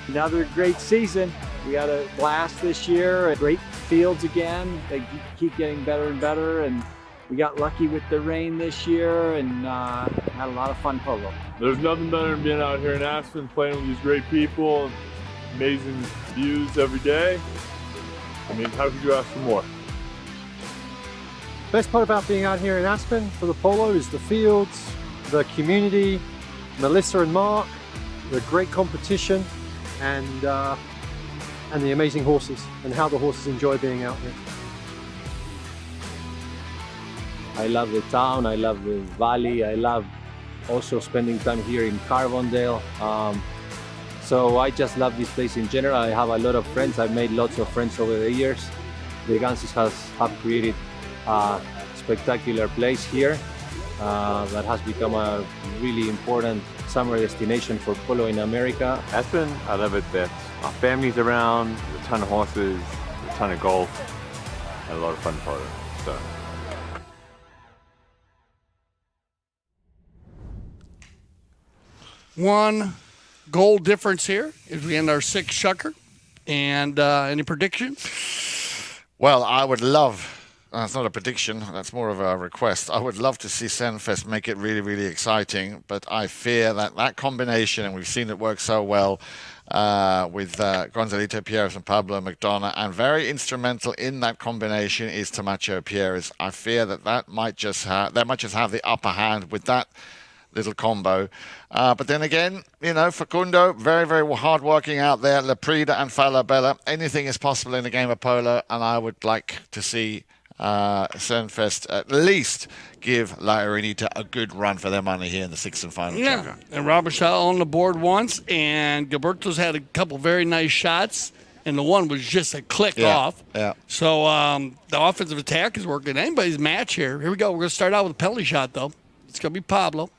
Another great season. We had a blast this year. Great fields again. They keep getting better and better. And we got lucky with the rain this year and had a lot of fun polo. There's nothing better than being out here in Aspen, playing with these great people, amazing views every day. I mean, how could you ask for more? Best part about being out here in Aspen for the polo is the fields, the community, Melissa and Mark, the great competition, and the amazing horses and how the horses enjoy being out here. I love the town, I love the valley, I love also spending time here in Carbondale. So I just love this place in general. I have a lot of friends, I've made lots of friends over the years. The Ganses have created a spectacular place here that has become a really important summer destination for polo in America. Aspen, I love it that our family's around, there's a ton of horses, a ton of golf, and a lot of fun polo. So. goal difference here as we end our sixth Chukker. And any predictions? Well, I would love, that's not a prediction, that's more of a request. I would love to see Senvest make it really, really exciting, but I fear that combination, and we've seen it work so well with Gonzalito Pierres and Pablo McDonough, and very instrumental in that combination is Camacho Pierres. I fear that might just have the upper hand with that little combo. But then again, Facundo, very, very hard working out there. Laprida and Falabella. Anything is possible in a game of polo, and I would like to see Senvest at least give La Irenita a good run for their money here in the sixth and final Chukker. And Robichaud on the board once, and Gilberto's had a couple very nice shots, and the one was just a click off. Yeah. So the offensive attack is working. Anybody's match here. Here we go. We're going to start out with a penalty shot, though. It's going to be Pablo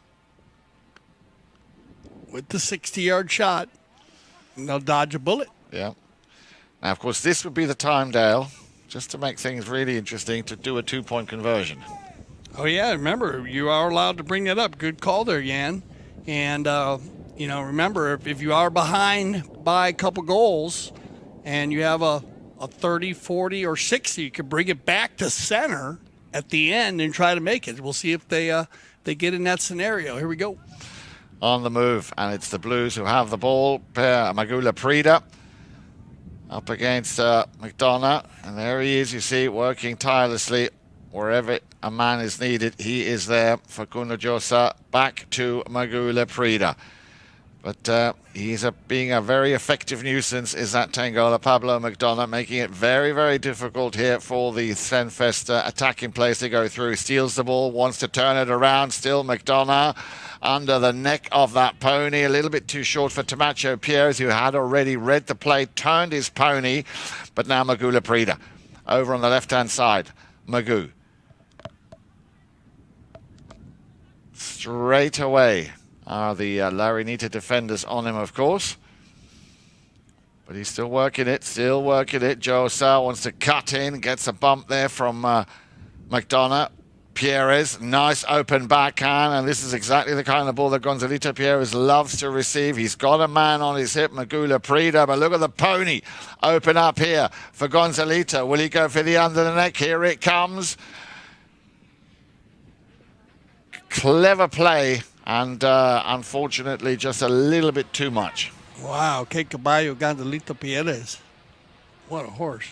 with the 60-yard shot. And they'll dodge a bullet. Yeah. Now, of course, this would be the time, Dale, just to make things really interesting, to do a 2-point conversion. Oh, yeah. Remember, you are allowed to bring that up. Good call there, Jan. And, remember, if you are behind by a couple goals and you have a 30, 40, or 60, you can bring it back to center at the end and try to make it. We'll see if they get in that scenario. Here we go. On the move, and it's the Blues who have the ball. Magula Prida up against McDonough, and there he is, you see, working tirelessly. Wherever a man is needed, he is there. Facundo Josa back to Magula Prida. But he's being a very effective nuisance, is that Tangola. Pablo McDonough making it very, very difficult here for the Senvest attacking players to go through. Steals the ball, wants to turn it around. Still McDonough under the neck of that pony. A little bit too short for Camacho Pierres, who had already read the play, turned his pony. But now Magula Prida over on the left-hand side. Magoo. Straight away are the La Irenita defenders on him, of course. But he's still working it, Joe Sal wants to cut in, gets a bump there from McDonough. Pierres, nice open backhand, and this is exactly the kind of ball that Gonzalito Pierres loves to receive. He's got a man on his hip, Magula Prida, but look at the pony open up here for Gonzalito. Will he go for the under the neck? Here it comes. Clever play, and unfortunately just a little bit too much. Wow, que caballo Gonzalito Pierres. What a horse.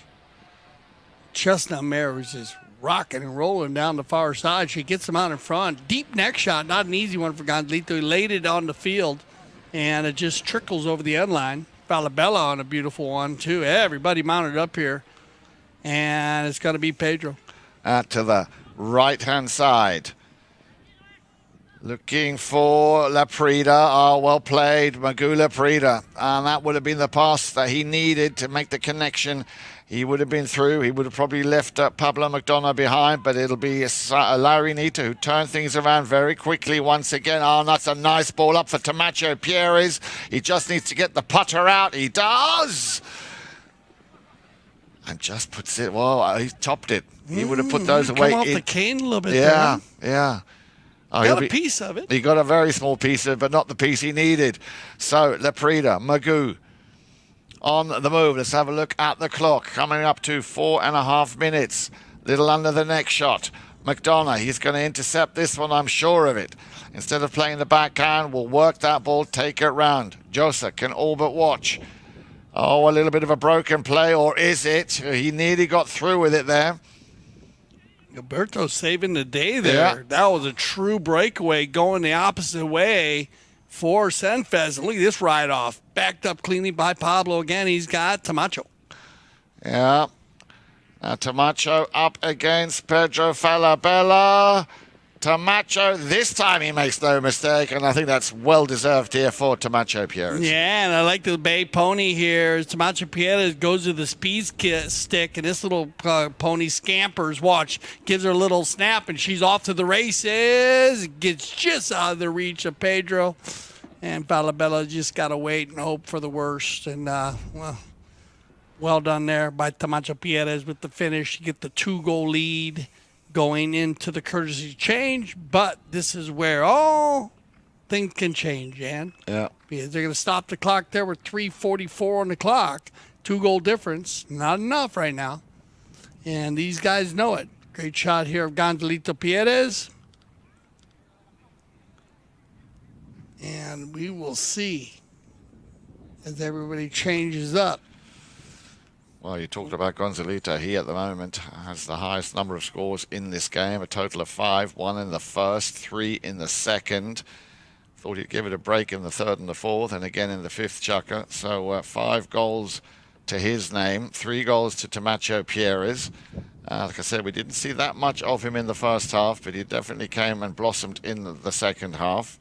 Chestnut mare was just rocking and rolling down the far side. She gets him out in front. Deep neck shot, not an easy one for Gonzalito. He laid it on the field, and it just trickles over the end line. Falabella on a beautiful one, too. Everybody mounted up here, and it's going to be Pedro. To the right-hand side. Looking for Laprida. Oh, well played, Magula Prida. And that would have been the pass that he needed to make the connection. He would have been through. He would have probably left Pablo McDonough behind, but it'll be La Irenita who turn things around very quickly once again. Oh, that's a nice ball up for Camacho Pierres. He just needs to get the putter out. He does! And just puts it, well, he topped it. He would have put those away. Come off the cane a little bit yeah, there. Yeah. Oh, Got a piece of it. He got a very small piece of it, but not the piece he needed. So, Laprida, Magoo, on the move. Let's have a look at the clock. Coming up to 4.5 minutes. Little under the neck shot. McDonough, he's going to intercept this one, I'm sure of it. Instead of playing the backhand, we'll work that ball, take it round. Josa can all but watch. Oh, a little bit of a broken play, or is it? He nearly got through with it there. Gilberto saving the day there. Yeah. That was a true breakaway going the opposite way for Senvest. Look at this ride off. Backed up cleanly by Pablo again. He's got Camacho. Yeah. Now Camacho up against Pedro Falabella. Camacho, this time he makes no mistake, and I think that's well-deserved here for Camacho Pierres. Yeah, and I like the Bay Pony here. Camacho Pierres goes to the speed stick, and this little pony scampers. Watch, gives her a little snap, and she's off to the races. Gets just out of the reach of Pedro. And Falabella just got to wait and hope for the worst. And, well done there by Camacho Pierres with the finish. You get the 2-goal lead going into the courtesy change, but this is where the things can change, Jan. Yeah. Because they're going to stop the clock there with 3:44 on the clock. 2-goal difference. Not enough right now. And these guys know it. Great shot here of Gonzalito Pierez. And we will see as everybody changes up. Well, you talked about Gonzalito. He, at the moment, has the highest number of scores in this game, a total of 5, 1 in the first, 3 in the second. Thought he'd give it a break in the third and the fourth, and again in the fifth, Chukker. So 5 goals to his name, 3 goals to Tamacho Pierez. Like I said, we didn't see that much of him in the first half, but he definitely came and blossomed in the second half.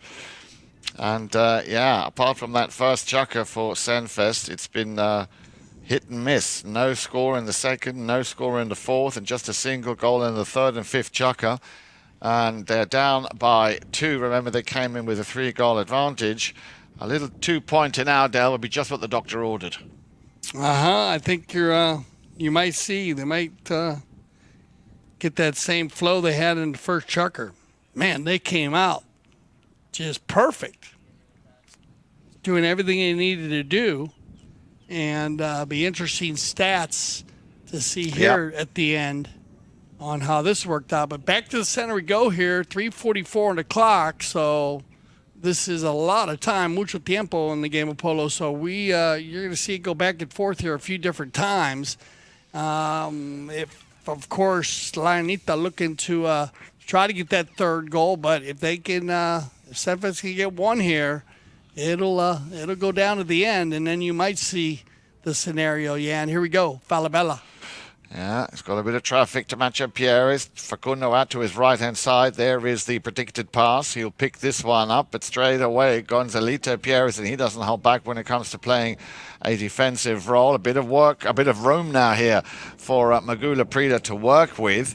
And, yeah, apart from that first Chukker for Senvest, it's been hit and miss. No score in the second, no score in the fourth, and just a single goal in the third and fifth Chukker. And they're down by 2. Remember, they came in with a 3-goal advantage. A little 2-point in Dale would be just what the doctor ordered. I think you might see they might get that same flow they had in the first Chukker. Man, they came out just perfect, doing everything they needed to do, and be interesting stats to see here at the end on how this worked out. But back to the center we go here, 3:44 on the clock, so this is a lot of time, mucho tiempo in the game of polo. So you're going to see it go back and forth here a few different times. If, of course, Irenita looking to try to get that third goal, but if they can, if Senvest can get one here, it'll go down to the end, and then you might see the scenario. Yeah, and here we go, Falabella. Yeah, it's got a bit of traffic to Macho Pierez. Facundo out to his right-hand side. There is the predicted pass. He'll pick this one up, but straight away, Gonzalito Pierez, and he doesn't hold back when it comes to playing a defensive role. A bit of work, a bit of room now here for Magula Prida to work with.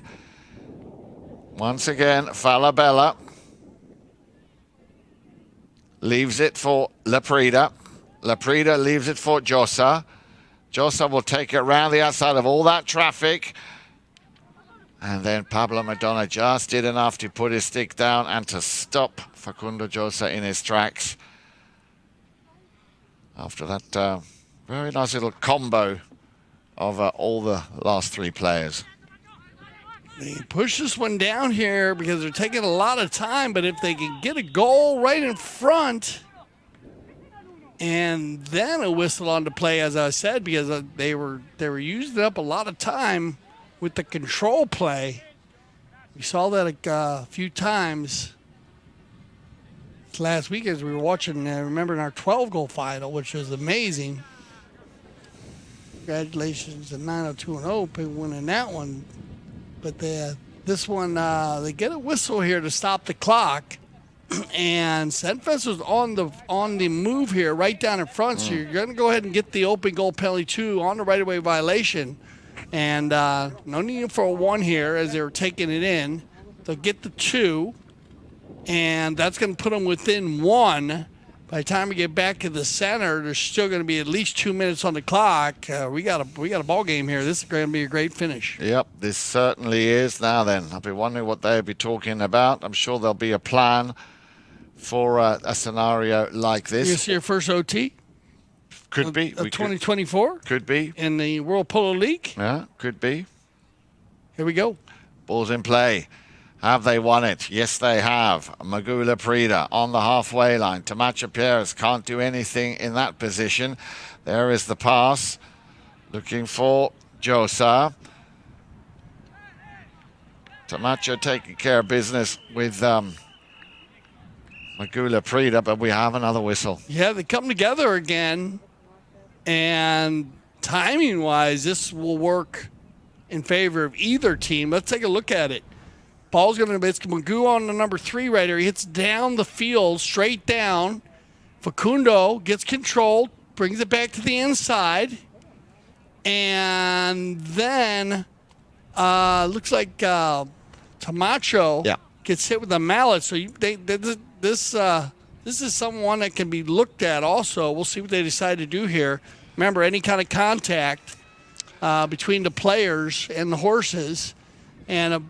Once again, Falabella leaves it for Laprida. Laprida leaves it for Josa. Josa will take it around the outside of all that traffic. And then Pablo Madonna just did enough to put his stick down and to stop Facundo Josa in his tracks. After that very nice little combo of all the last 3 players. They push this one down here because they're taking a lot of time, but if they can get a goal right in front and then a whistle on the play, as I said, because they were using up a lot of time with the control play. We saw that a few times last week as we were watching, remember, in our 12-goal final, which was amazing. Congratulations to 902-0 people winning that one. But this one, they get a whistle here to stop the clock. And Senvest was on the move here, right down in front. So you're going to go ahead and get the open goal penalty 2 on the right-of-way violation. And no need for a 1 here as they were taking it in. They'll get the 2, and that's going to put them within 1. By the time we get back to the center, there's still going to be at least 2 minutes on the clock. We got a ball game here. This is going to be a great finish. Yep, this certainly is. Now then, I'll be wondering what they'll be talking about. I'm sure there'll be a plan for a scenario like this. You see your first OT? Could be. Of 2024? Could be. In the World Polo League? Yeah, could be. Here we go. Ball's in play. Have they won it? Yes, they have. Magula Prida on the halfway line. Tamacho Pierez can't do anything in that position. There is the pass. Looking for Josa. Tamacho taking care of business with Magula Prida, but we have another whistle. Yeah, they come together again. And timing-wise, this will work in favor of either team. Let's take a look at it. Ball's going to be, it's Magoo on the number 3 right here. He hits down the field, straight down. Facundo gets controlled, brings it back to the inside. And then looks like Tamacho gets hit with a mallet. So this is someone that can be looked at also. We'll see what they decide to do here. Remember, any kind of contact between the players and the horses and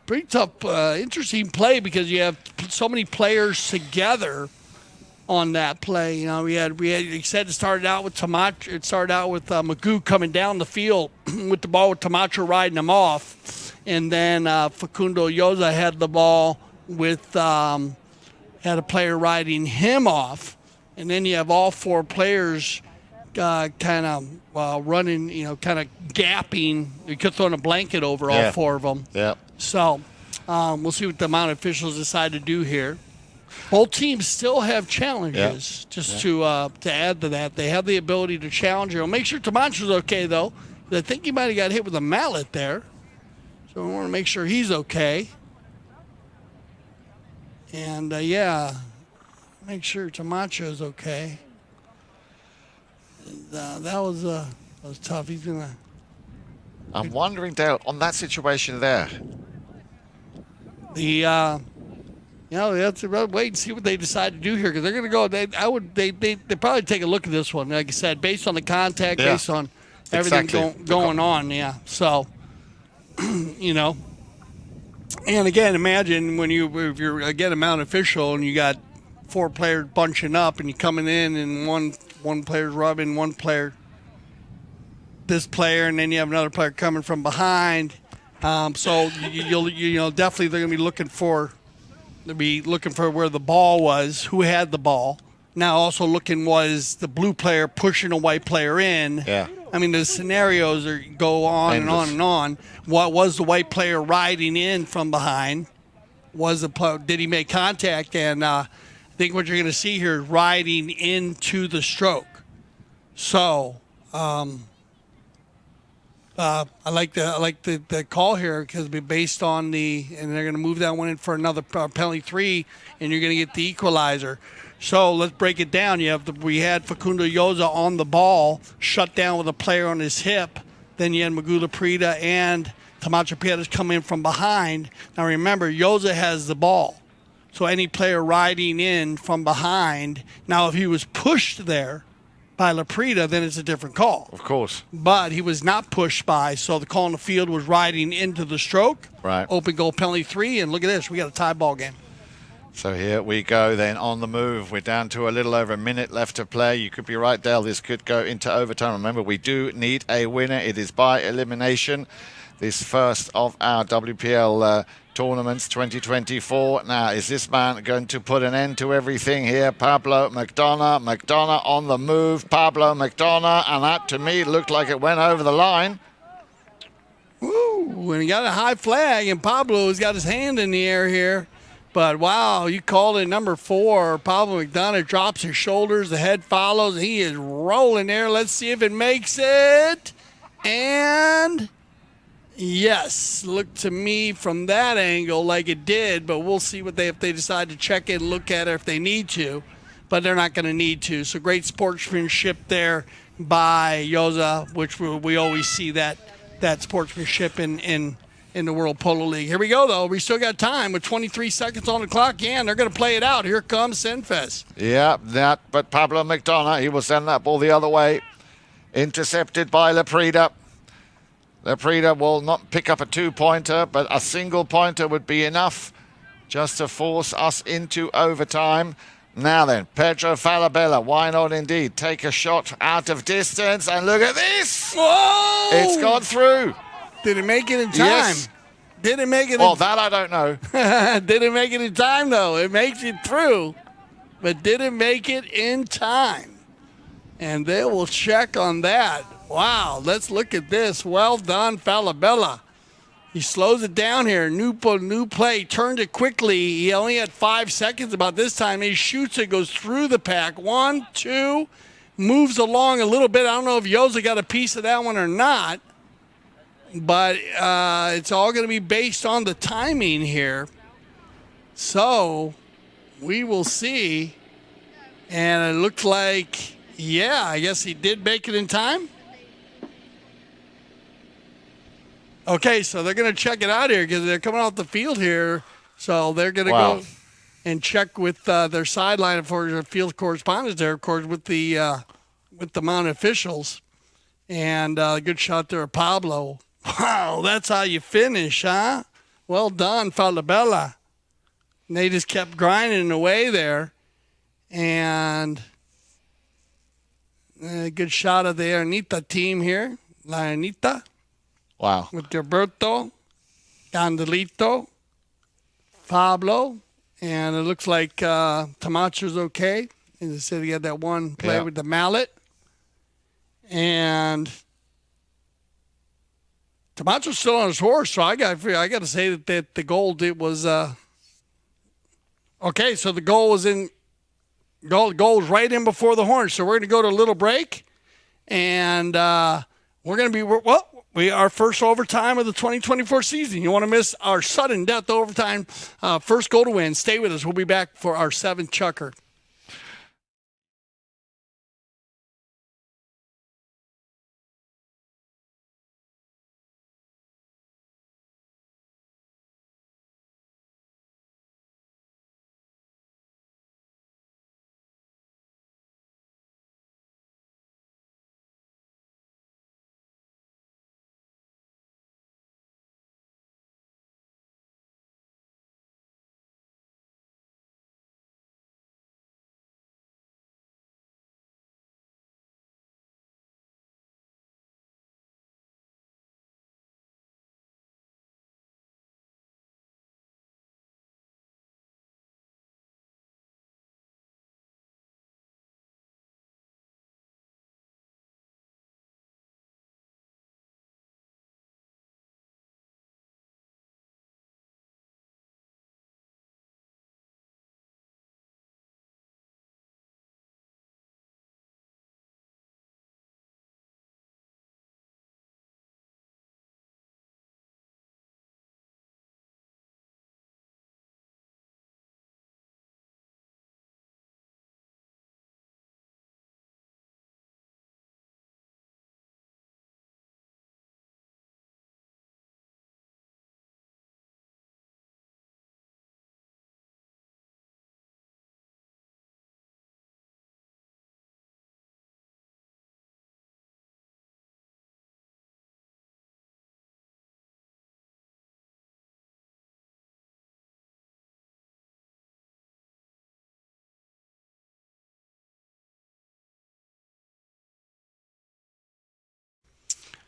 pretty tough, interesting play because you have so many players together on that play. You know, we had you said it started out with Tamacho. It started out with Magoo coming down the field with the ball with Tamacho riding him off, and then Facundo Yoza had the ball with had a player riding him off, and then you have all four players kind of running, you know, kind of gapping. You could throw a blanket over all four of them. Yeah. So we'll see what the Mount officials decide to do here. Both teams still have challenges. To add to that, they have the ability to challenge you. Make sure Tamacho's okay though. I think he might have got hit with a mallet there, so we want to make sure he's okay. And make sure Tamacho's okay. And, that was tough. He's gonna. I'm wondering, Dale, on that situation there. You know, they have to wait and see what they decide to do here because they're going to go. They probably take a look at this one. Like I said, based on the contact, based on everything going on. Yeah. So, you know, and again, imagine if you're again a Mount official and you got four players bunching up and you're coming in and one player's rubbing one player, this player, and then you have another player coming from behind. So you know definitely they're going to be looking for. They'll be looking for where the ball was, who had the ball. Now also looking was the blue player pushing a white player in. Yeah. I mean, the scenarios go on and on and on. What was the white player riding in from behind? Did he make contact? And I think what you're going to see here is riding into the stroke. So I like the call here because based on and they're going to move that one in for another penalty 3, and you're going to get the equalizer. So let's break it down. We had Facundo Yoza on the ball, shut down with a player on his hip. Then you had Magoo Prida and Tamacho Piedras come in from behind. Now remember, Yoza has the ball. So any player riding in from behind, now if he was pushed there by Laprida, then it's a different call. Of course. But he was not pushed by, so the call on the field was riding into the stroke. Right. Open goal penalty 3, and look at this. We got a tie ball game. So here we go then on the move. We're down to a little over a minute left to play. You could be right, Dale. This could go into overtime. Remember, we do need a winner. It is by elimination. This first of our WPL tournaments 2024. Now, is this man going to put an end to everything here? Pablo McDonough. McDonough on the move. Pablo McDonough. And that, to me, looked like it went over the line. Woo! And he got a high flag, and Pablo's got his hand in the air here. But, wow, you called it number 4. Pablo McDonough drops his shoulders. The head follows. He is rolling there. Let's see if it makes it. And yes, looked to me from that angle like it did, but we'll see if they decide to check it and look at it if they need to. But they're not going to need to. So great sportsmanship there by Yoza, which we always see that sportsmanship in the World Polo League. Here we go, though. We still got time with 23 seconds on the clock. Yeah, and they're going to play it out. Here comes Senvest. Yeah, but Pablo McDonough, he will send that ball the other way. Intercepted by Laprida. Laprida will not pick up a 2-pointer, but a single pointer would be enough just to force us into overtime. Now then, Pedro Falabella, why not indeed take a shot out of distance, and look at this! Whoa! It's gone through. Did it make it in time? Yes. Did it make it well, that I don't know. Did it make it in time, though? It makes it through, but did it make it in time? And they will check on that. Wow, let's look at this. Well done, Falabella. He slows it down here. New play, turned it quickly. He only had 5 seconds about this time. He shoots it, goes through the pack. 1, 2, moves along a little bit. I don't know if Yoza got a piece of that one or not, but it's all going to be based on the timing here. So we will see. And it looked like, yeah, I guess he did make it in time. Okay, so they're going to check it out here because they're coming off the field here. So they're going to go and check with their sideline for their field correspondents there, of course, with the Mount officials. And a good shot there of Pablo. Wow, that's how you finish, huh? Well done, Falabella. And they just kept grinding away there. And a good shot of the Irenita team here. La Irenita. Wow. With Gilberto, Gandelito, Pablo. And it looks like Tamacho's okay. As I said, he had that one play with the mallet. And Tamacho's still on his horse, so I got to say that the goal was okay. So the goal was was right in before the horn. So we're going to go to a little break, and we're going to be our first overtime of the 2024 season. You want to miss our sudden death overtime first goal to win? Stay with us. We'll be back for our 7th Chukker.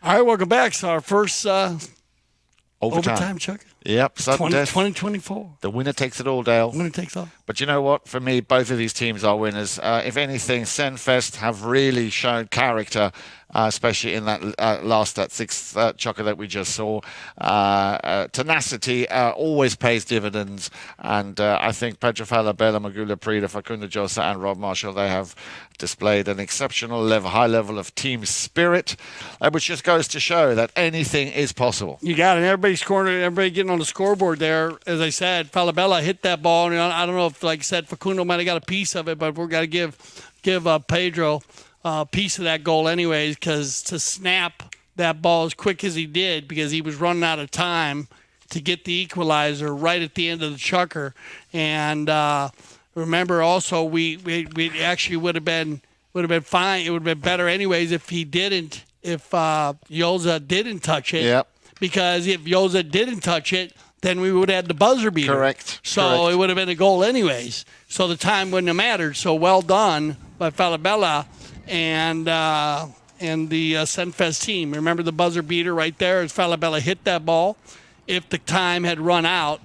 All right, welcome back. So our first overtime Chuck. Yep, sudden death. 2024. The winner takes it all, Dale. Winner takes all. But you know what? For me, both of these teams are winners. If anything, Senvest have really shown character, especially in that sixth Chukker that we just saw. Tenacity always pays dividends, and I think Pedro Falabella, Magula Prida, Facundo Josa, and Rob Marshall, they have displayed an exceptional high level of team spirit, which just goes to show that anything is possible. You got it. Everybody's scoring. Everybody getting on the scoreboard there. As I said, Falabella hit that ball. And I don't know if, like I said, Facundo might have got a piece of it, but we're got to give Pedro a piece of that goal anyways, because to snap that ball as quick as he did, because he was running out of time to get the equalizer right at the end of the Chukker. And remember also, we actually would have been fine. It would have been better anyways if Josa didn't touch it. Yep. Because if Josa didn't touch it, then we would have had the buzzer beater. Correct. So it would have been a goal anyways. So the time wouldn't have mattered. So well done by Falabella and the Senvest team. Remember the buzzer beater right there as Falabella hit that ball. If the time had run out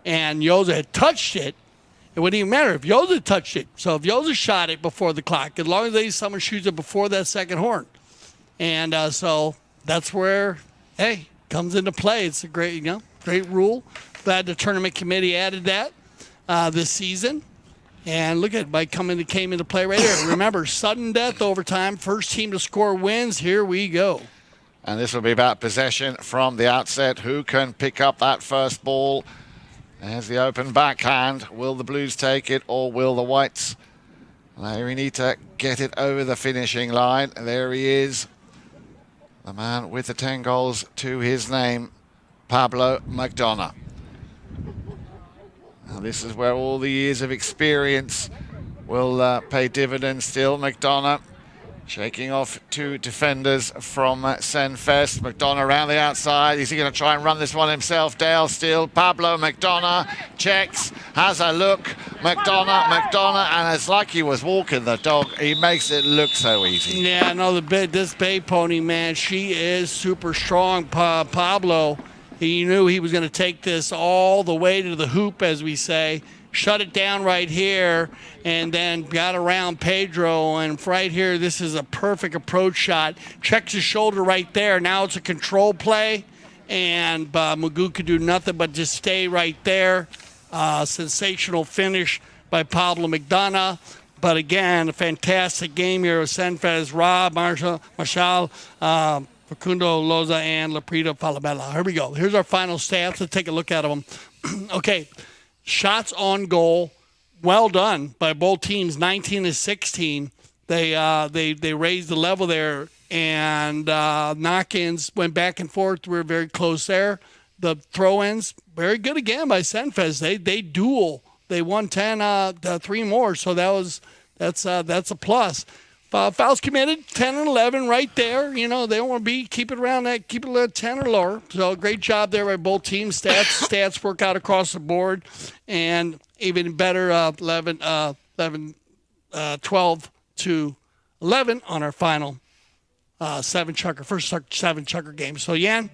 and Josa had touched it, it wouldn't even matter if Josa touched it. So if Josa shot it before the clock, as long as someone shoots it before that second horn. And so that's where, comes into play. It's a great rule. Glad the tournament committee added that this season. And look at it, came into play right here. Remember, sudden death overtime. First team to score wins. Here we go. And this will be about possession from the outset. Who can pick up that first ball? There's the open backhand. Will the Blues take it, or will the Whites? Irenita get it over the finishing line. There he is. The man with the 10 goals to his name, Pablo McDonough. Now this is where all the years of experience will pay dividends still. McDonough Shaking off two defenders from Senvest. McDonough around the outside. Is he going to try and run this one himself? Dale still. Pablo McDonough checks, has a look. McDonough, and it's like he was walking the dog. He makes it look so easy. Yeah, no, this Bay Pony, man, she is super strong. Pablo, he knew he was going to take this all the way to the hoop, as we say. Shut it down right here, and then got around Pedro. And right here, this is a perfect approach shot. Checks his shoulder right there. Now it's a control play, and Magoo could do nothing but just stay right there. Sensational finish by Pablo McDonough. But again, a fantastic game here with Senvest, Rob, Marshall, Facundo Loza, and Laprida Falabella. Here we go. Here's our final stats. Let's take a look at them. Okay. Shots on goal, well done by both teams, 19-16. They raised the level there, and knock-ins went back and forth. We were very close there. The throw-ins, very good again by Senvest. They duel. They won 10, 3 more, so that's a plus. Fouls committed, 10 and 11 right there. You know, they don't want to keep it around that, keep it at 10 or lower. So great job there by both teams. Stats work out across the board. And even better, 12 to 11 on our final first 7 Chukker games. So, Jan,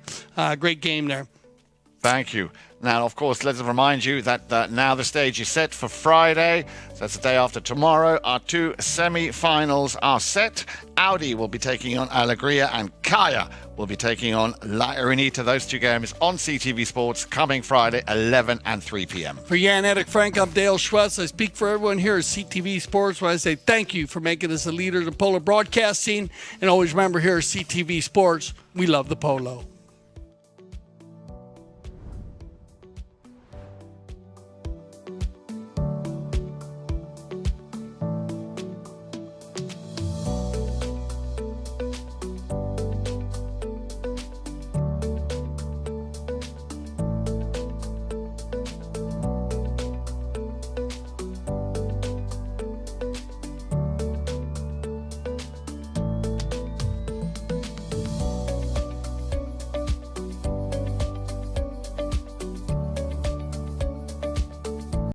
great game there. Thank you. Now, of course, let's remind you that now the stage is set for Friday. So that's the day after tomorrow. Our 2 semi-finals are set. Audi will be taking on Alegria, and Kaya will be taking on Irenita. Those 2 games on CTV Sports coming Friday, 11 and 3 p.m. For Jan Edick Frank, I'm Dale Schwetz. I speak for everyone here at CTV Sports when I say thank you for making us a leader of the polo broadcasting. And always remember, here at CTV Sports, we love the polo.